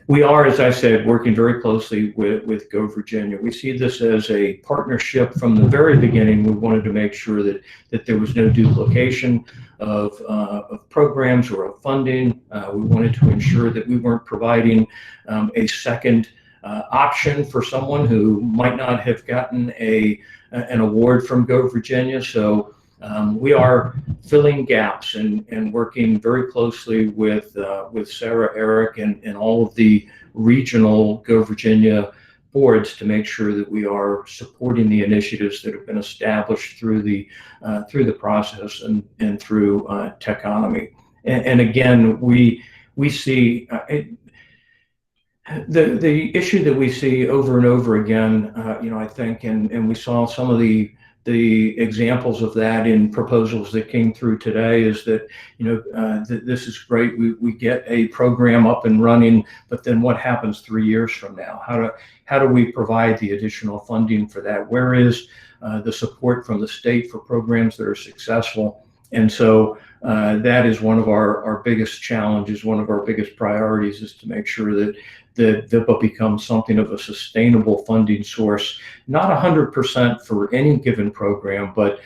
We are, as I said, working very closely with Go Virginia. We see this as a partnership from the very beginning. We wanted to make sure that there was no duplication of programs or of funding. We wanted to ensure that we weren't providing a second option for someone who might not have gotten an award from Go Virginia. So we are filling gaps and working very closely with Sarah, Eric, and all of the regional Go Virginia boards to make sure that we are supporting the initiatives that have been established through the process and through Techonomy. And again, we see the issue that we see over and over again, you know, I think, and we saw some of the examples of that in proposals that came through today, is that, you know, this is great. We get a program up and running, but then what happens 3 years from now? How do we provide the additional funding for that? Where is the support from the state for programs that are successful? And so that is one of our biggest challenges, one of our biggest priorities, is to make sure that VIPA becomes something of a sustainable funding source, not 100% for any given program, but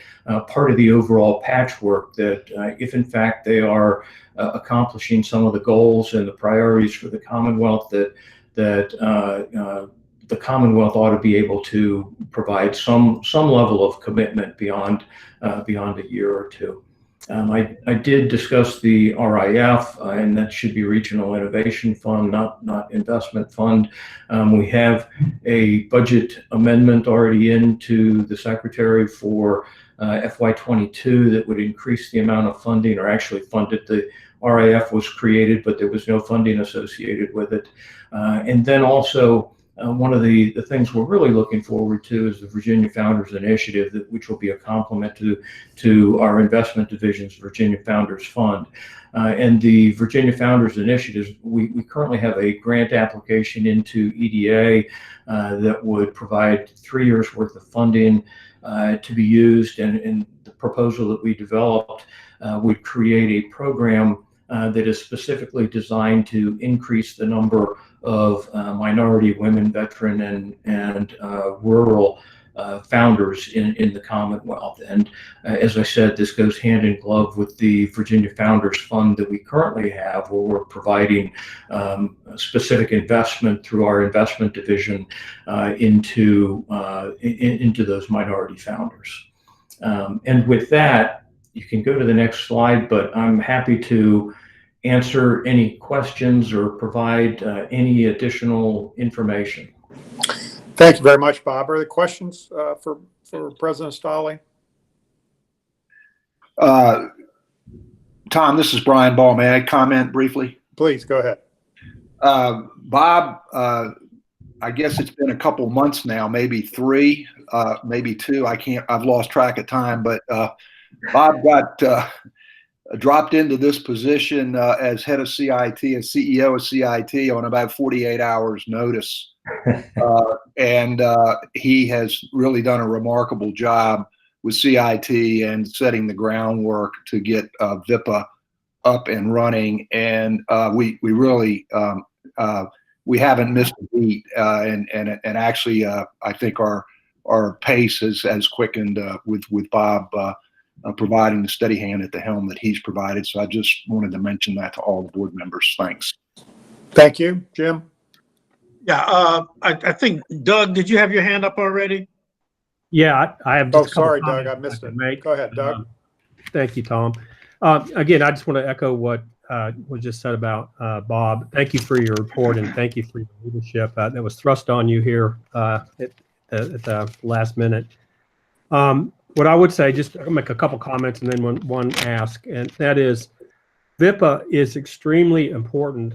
part of the overall patchwork, that if in fact they are accomplishing some of the goals and the priorities for the Commonwealth, that the Commonwealth ought to be able to provide some level of commitment beyond a year or two. I did discuss the RIF, and that should be Regional Innovation Fund, not Investment Fund. We have a budget amendment already into the Secretary for FY22 that would increase the amount of funding, or actually funded. The RIF was created, but there was no funding associated with it. And then also, one of the things we're really looking forward to is the Virginia Founders Initiative, which will be a complement to our investment division's Virginia Founders Fund. And the Virginia Founders Initiative, we currently have a grant application into EDA that would provide 3 years worth of funding to be used. And the proposal that we developed would create a program that is specifically designed to increase the number of minority, women, veteran, and rural founders in the Commonwealth. And as I said, this goes hand in glove with the Virginia Founders Fund that we currently have, where we're providing specific investment through our investment division into those minority founders. And with that, You can go to the next slide, but I'm happy to answer any questions or provide any additional information. Thank you very much, Bob. Are there questions for President Stolle? Tom, this is Brian Ball. May I comment briefly? Please, go ahead. Bob, I guess it's been a couple months now, maybe 3, maybe 2. I've lost track of time, but Bob got dropped into this position as head of CIT and CEO of CIT on about 48 hours notice. And he has really done a remarkable job with CIT and setting the groundwork to get VIPA up and running. And we really, we haven't missed a beat. And actually, I think our pace has quickened with Bob providing the steady hand at the helm that he's provided. So I just wanted to mention that to all the board members. Thanks. Thank you. Jim? Yeah, I think, Doug, did you have your hand up already? Yeah, I have. Oh, sorry, Doug, I missed it. Go ahead, Doug. Thank you, Tom. Again, I just want to echo what was just said about Bob. Thank you for your report and thank you for your leadership that was thrust on you here at the last minute. What I would say, just I'll make a couple comments and then one ask, and that is VIPA is extremely important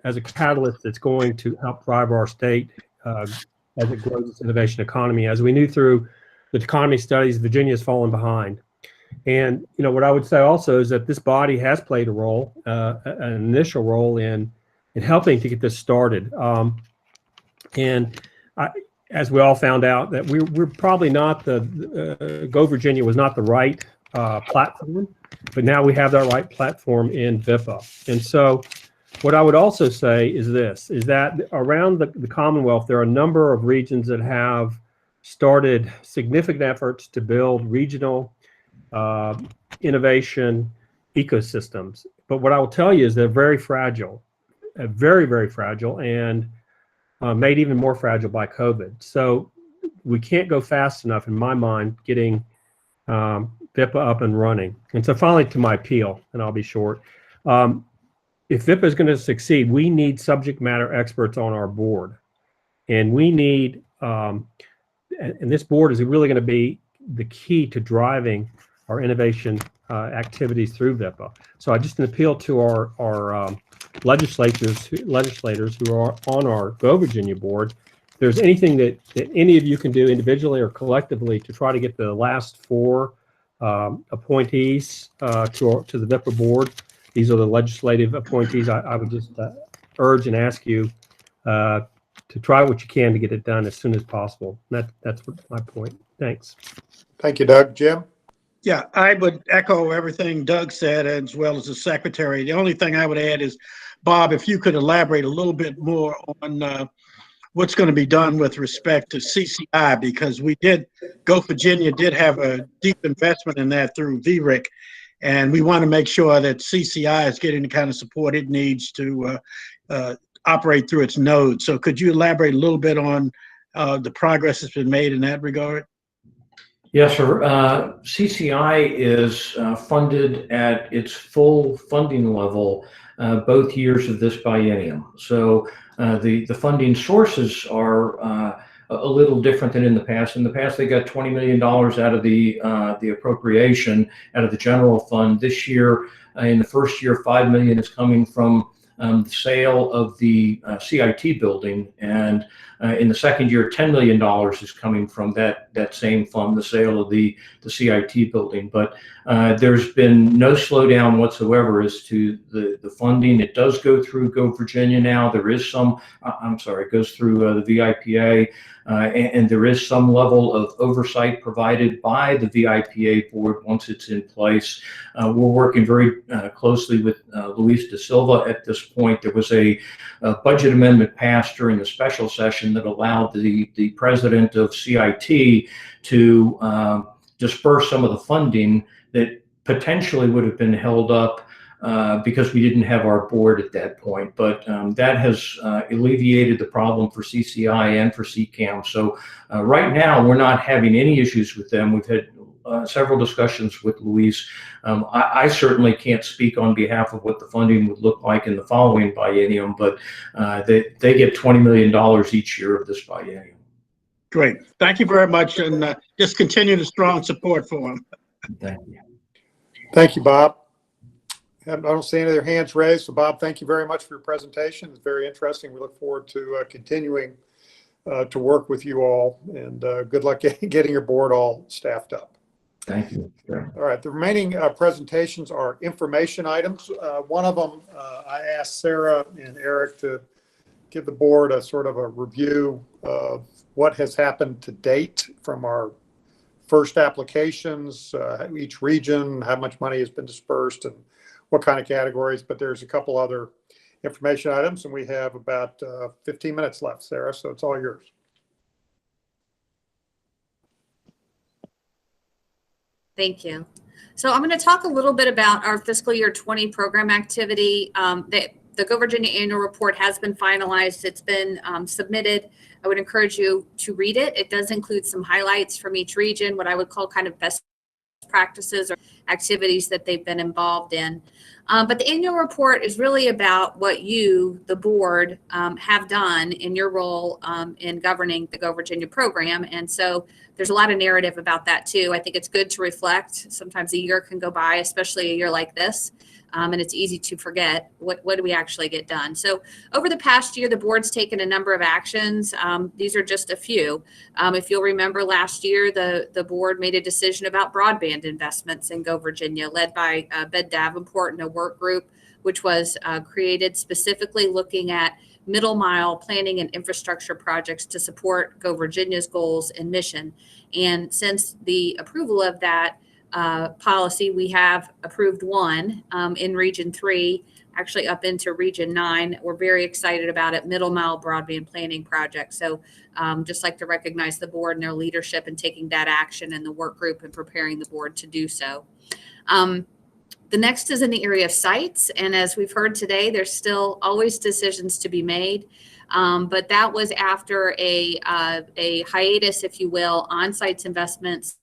as a catalyst that's going to help drive our state as it grows its innovation economy. As we knew through the economy studies, Virginia has fallen behind. And what I would say also is that this body has played a role, an initial role in helping to get this started. As we all found out, that we're probably not Go Virginia was not the right platform, but now we have that right platform in VIPA. And so what I would also say is this, is that around the Commonwealth, there are a number of regions that have started significant efforts to build regional innovation ecosystems. But what I will tell you is they're very fragile, very, very fragile, and made even more fragile by COVID. So we can't go fast enough, in my mind, getting VIPA up and running. And so finally, to my appeal, and I'll be short. If VIPA is going to succeed, we need subject matter experts on our board. And we need, and this board is really going to be the key to driving our innovation activities through VIPA. So I just appeal to our legislators who are on our Go Virginia board. If there's anything that any of you can do individually or collectively to try to get the last 4 appointees to the VIPA board, these are the legislative appointees. I would just urge and ask you to try what you can to get it done as soon as possible. That's my point. Thanks. Thank you, Doug. Jim? Yeah, I would echo everything Doug said, as well as the secretary. The only thing I would add is, Bob, if you could elaborate a little bit more on what's going to be done with respect to CCI, because Go Virginia did have a deep investment in that through VRIC, and we want to make sure that CCI is getting the kind of support it needs to operate through its nodes. So could you elaborate a little bit on the progress that's been made in that regard? Yes, sir. CCI is funded at its full funding level both years of this biennium. So the funding sources are a little different than in the past. In the past, they got $20 million out of the appropriation out of the general fund. This year, in the first year, $5 million is coming from the sale of the CIT building, and in the second year, $10 million is coming from that same fund, the sale of the CIT building. But there's been no slowdown whatsoever as to the funding. It does go through Go Virginia now. There is some, it goes through the VIPA, and there is some level of oversight provided by the VIPA board once it's in place. We're working very closely with Luis da Silva at this point. There was a budget amendment passed during the special session that allowed the president of CIT to disperse some of the funding that potentially would have been held up because we didn't have our board at that point. But that has alleviated the problem for CCI and for CCAM. So right now, we're not having any issues with them. We've had several discussions with Luis. I certainly can't speak on behalf of what the funding would look like in the following biennium, but they get $20 million each year of this biennium. Great. Thank you very much, and just continue the strong support for them. Thank you. Thank you, Bob. I don't see any other hands raised. So Bob, thank you very much for your presentation. It's very interesting. We look forward to continuing to work with you all, and good luck getting your board all staffed up. Thank you. All right, the remaining presentations are information items. One of them, I asked Sarah and Eric to give the board a sort of a review of what has happened to date from our first applications, each region, how much money has been dispersed, and what kind of categories. But there's a couple other information items, and we have about 15 minutes left, Sarah, so it's all yours. Thank you. So I'm going to talk a little bit about our fiscal year 20 program activity. The Go Virginia annual report has been finalized. It's been submitted. I would encourage you to read it. It does include some highlights from each region, what I would call kind of best practices or activities that they've been involved in. But the annual report is really about what you, the board, have done in your role in governing the Go Virginia program. And so there's a lot of narrative about that too. I think it's good to reflect. Sometimes a year can go by, especially a year like this. And it's easy to forget what do we actually get done. So over the past year, the board's taken a number of actions. These are just a few. If you'll remember last year, the board made a decision about broadband investments in Go Virginia, led by Ben Davenport and a work group, which was created specifically looking at middle mile planning and infrastructure projects to support Go Virginia's goals and mission. And since the approval of that policy, we have approved one in Region 3, actually up into Region 9. We're very excited about it, middle mile broadband planning project. So just like to recognize the board and their leadership in taking that action and the work group and preparing the board to do so. The next is in the area of sites. And as we've heard today, there's still always decisions to be made. But that was after a hiatus, if you will, on sites investments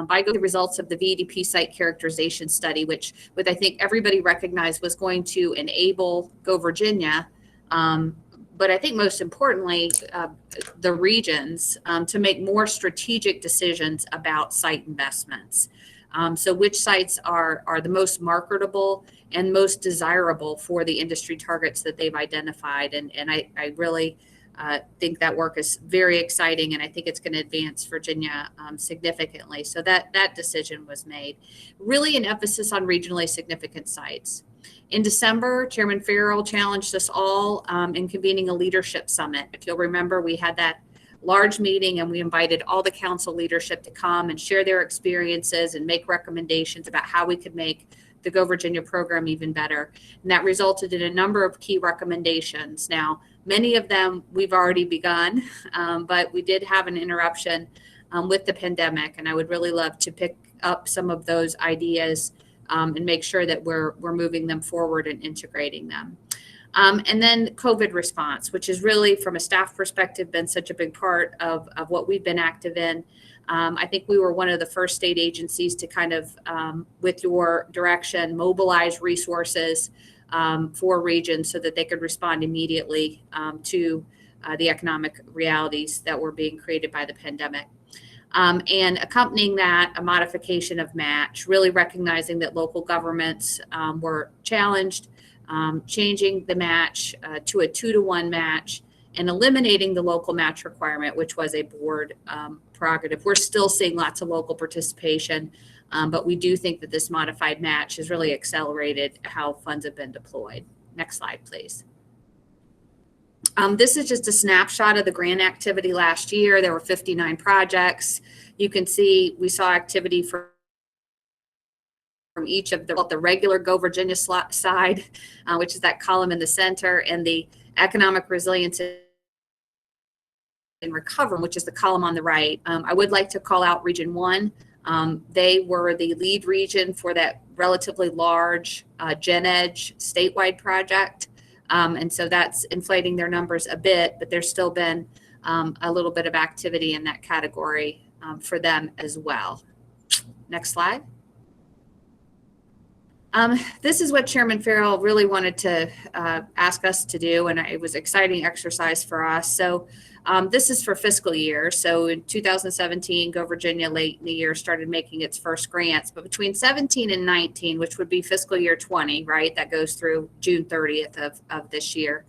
by the results of the VDP site characterization study, which I think everybody recognized was going to enable Go Virginia, but I think most importantly, the regions to make more strategic decisions about site investments. So which sites are the most marketable and most desirable for the industry targets that they've identified. And I really think that work is very exciting, and I think it's going to advance Virginia significantly. So that decision was made. Really an emphasis on regionally significant sites. In December, Chairman Farrell challenged us all in convening a leadership summit. If you'll remember, we had that large meeting and we invited all the council leadership to come and share their experiences and make recommendations about how we could make the Go Virginia program even better. And that resulted in a number of key recommendations. Now, many of them we've already begun, but we did have an interruption with the pandemic, and I would really love to pick up some of those ideas and make sure that we're moving them forward and integrating them. And then COVID response, which is really, from a staff perspective, been such a big part of what we've been active in. I think we were one of the first state agencies to kind of, with your direction, mobilize resources for regions so that they could respond immediately to the economic realities that were being created by the pandemic. And accompanying that, a modification of match, really recognizing that local governments were challenged, changing the match to a 2-to-1 match and eliminating the local match requirement, which was a board prerogative. We're still seeing lots of local participation, but we do think that this modified match has really accelerated how funds have been deployed. Next slide, please. This is just a snapshot of the grant activity last year. There were 59 projects. You can see we saw activity from each of the regular Go Virginia side, which is that column in the center, and the economic resilience and recovery, which is the column on the right. I would like to call out Region 1. They were the lead region for that relatively large Gen Edge statewide project. And so that's inflating their numbers a bit, but there's still been a little bit of activity in that category for them as well. Next slide. This is what Chairman Farrell really wanted to ask us to do, and it was an exciting exercise for us. So this is for fiscal year. So in 2017, Go Virginia late in the year started making its first grants, but between 17 and 19, which would be fiscal year 20, right, that goes through June 30th of this year,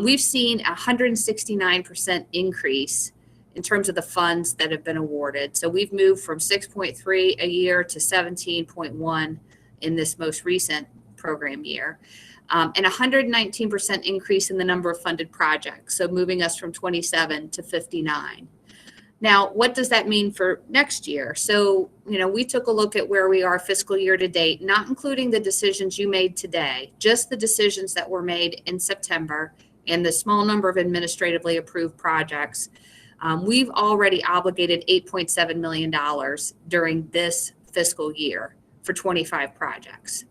we've seen a 169% increase in terms of the funds that have been awarded. So we've moved from 6.3 a year to 17.1 in this most recent program year, and 119% increase in the number of funded projects. So moving us from 27 to 59. Now, what does that mean for next year? So, we took a look at where we are fiscal year to date, not including the decisions you made today, just the decisions that were made in September and the small number of administratively approved projects. We've already obligated $8.7 million during this fiscal year for 25 projects.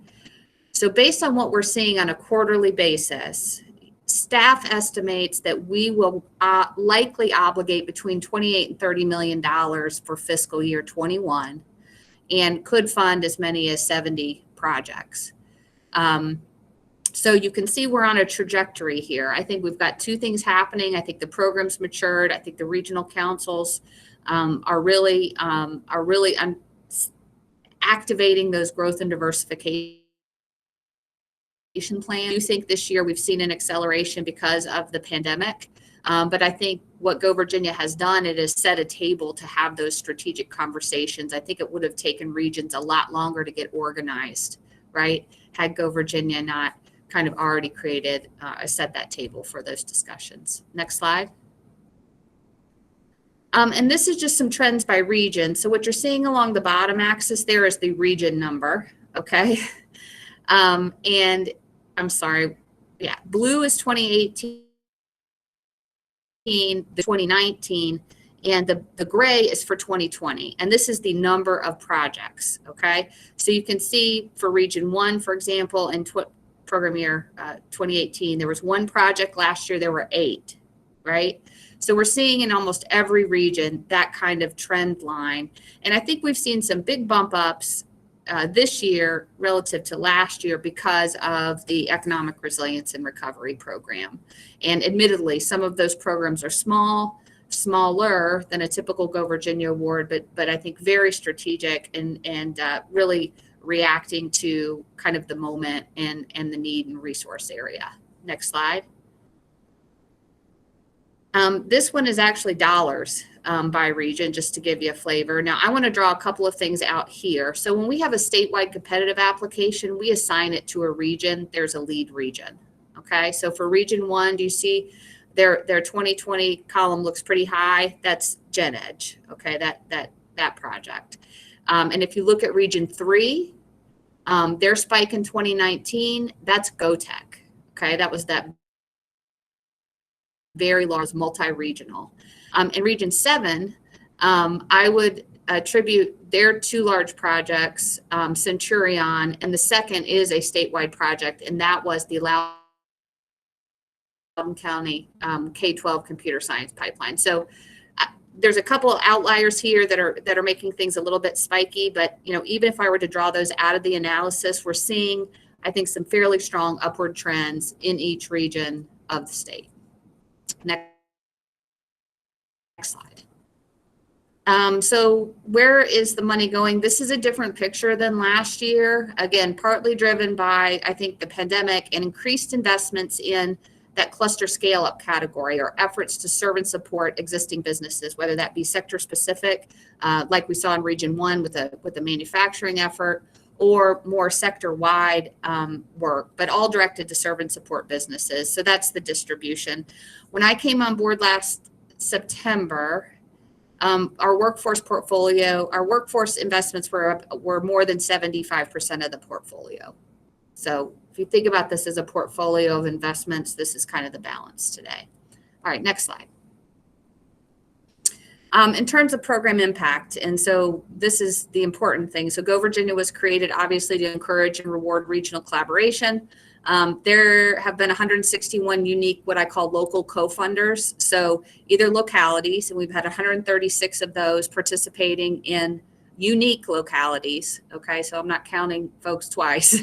So based on what we're seeing on a quarterly basis, staff estimates that we will likely obligate between $28 and $30 million for fiscal year 21 and could fund as many as 70 projects. So you can see we're on a trajectory here. I think we've got two things happening. I think the program's matured. I think the regional councils are really activating those growth and diversification plans. I do think this year we've seen an acceleration because of the pandemic. But I think what Go Virginia has done, it has set a table to have those strategic conversations. I think it would have taken regions a lot longer to get organized, right? Had Go Virginia not kind of already created, set that table for those discussions. Next slide. And this is just some trends by region. So what you're seeing along the bottom axis there is the region number, okay? And I'm sorry, yeah, blue is 2018, the 2019, and the gray is for 2020. And this is the number of projects, okay? So you can see for region 1, for example, in program year 2018, there was 1 project. Last year there were 8, right? So we're seeing in almost every region that kind of trend line. And I think we've seen some big bump ups this year relative to last year because of the Economic Resilience and Recovery Program. And admittedly, some of those programs are smaller than a typical Go Virginia award, but I think very strategic and really reacting to kind of the moment and the need and resource area. Next slide. This one is actually dollars by region, just to give you a flavor. Now, I want to draw a couple of things out here. So when we have a statewide competitive application, we assign it to a region. There's a lead region. Okay, so for region 1, do you see their 2020 column looks pretty high? That's Gen Edge. Okay, that project. And if you look at region 3, their spike in 2019, that's GoTech. Okay, that was that very large multi-regional. In region 7, I would attribute their 2 large projects, Centurion, and the second is a statewide project, and that was the Loudoun County K-12 computer science pipeline. So there's a couple of outliers here that are making things a little bit spiky, but even if I were to draw those out of the analysis, we're seeing, I think, some fairly strong upward trends in each region of the state. Next slide. So where is the money going? This is a different picture than last year. Again, partly driven by, I think, the pandemic and increased investments in that cluster scale up category, or efforts to serve and support existing businesses, whether that be sector specific, like we saw in region 1 with the manufacturing effort, or more sector-wide work, but all directed to serve and support businesses. So that's the distribution. When I came on board last September, our workforce portfolio, our workforce investments were more than 75% of the portfolio. So if you think about this as a portfolio of investments, this is kind of the balance today. All right, next slide. In terms of program impact, and so this is the important thing. So Go Virginia was created obviously to encourage and reward regional collaboration There have been 161 unique, what I call local co-funders. So either localities, and we've had 136 of those participating in unique localities. Okay, so I'm not counting folks twice.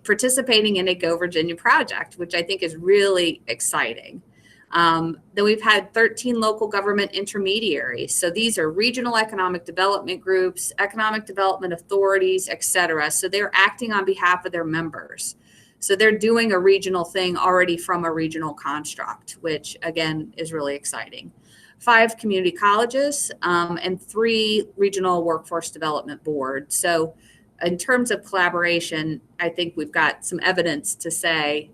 Participating in a Go Virginia project, which I think is really exciting. Then we've had 13 local government intermediaries. So these are regional economic development groups, economic development authorities, et cetera. So they're acting on behalf of their members. So they're doing a regional thing already from a regional construct, which again is really exciting. 5 community colleges and 3 regional workforce development boards. So in terms of collaboration, I think we've got some evidence to say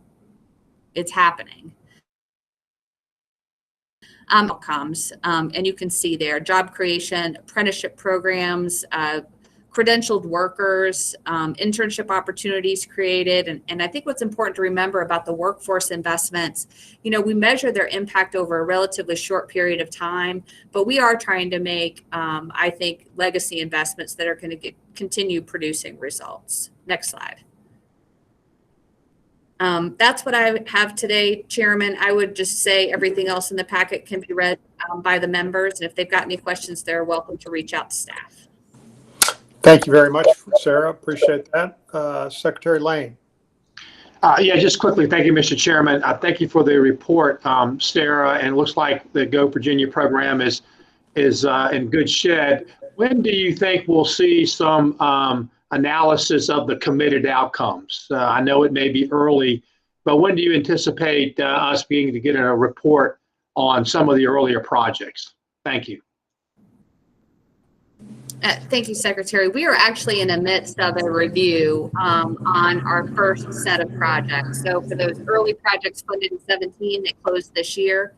it's happening. Outcomes, and you can see there job creation, apprenticeship programs, credentialed workers, internship opportunities created. And I think what's important to remember about the workforce investments, you know, we measure their impact over a relatively short period of time, but we are trying to make, I think, legacy investments that are going to continue producing results. Next slide. That's what I have today, Chairman. I would just say everything else in the packet can be read by the members. And if they've got any questions, they're welcome to reach out to staff. Thank you very much, Sarah. Appreciate that. Secretary Lane. Yeah, just quickly, thank you, Mr. Chairman. Thank you for the report, Sarah. And it looks like the Go Virginia program is in good shed. When do you think we'll see some analysis of the committed outcomes? I know it may be early, but when do you anticipate us being able to get a report on some of the earlier projects? Thank you. Thank you, Secretary. We are actually in the midst of a review on our first set of projects. So for those early projects funded in 17 that closed this year,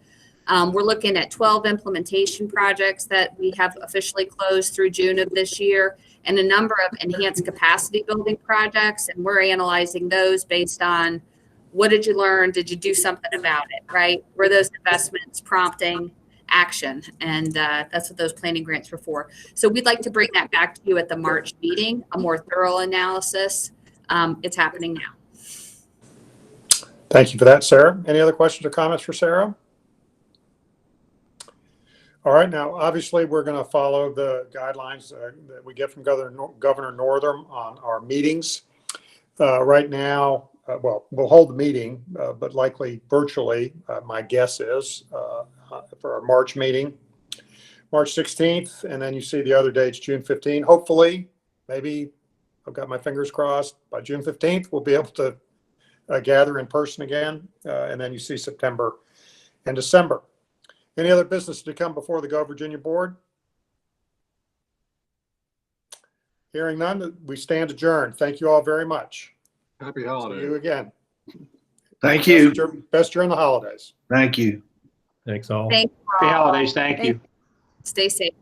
we're looking at 12 implementation projects that we have officially closed through June of this year, and a number of enhanced capacity building projects. And we're analyzing those based on what did you learn? Did you do something about it, right? Were those investments prompting action? And that's what those planning grants were for. So we'd like to bring that back to you at the March meeting, a more thorough analysis. It's happening now. Thank you for that, Sarah. Any other questions or comments for Sarah? All right, now, obviously, we're going to follow the guidelines that we get from Governor Northam on our meetings. Right now, well, we'll hold the meeting, but likely virtually, my guess is, for our March meeting, March 16th, and then you see the other dates, June 15th. Hopefully, maybe, I've got my fingers crossed, by June 15th, we'll be able to gather in person again, and then you see September and December. Any other business to come before the Go Virginia Board? Hearing none, we stand adjourned. Thank you all very much. Happy holidays. See you again. Thank you. Best during the holidays. Thank you. Thanks all. Thank you. Happy holidays. Thank you. Stay safe.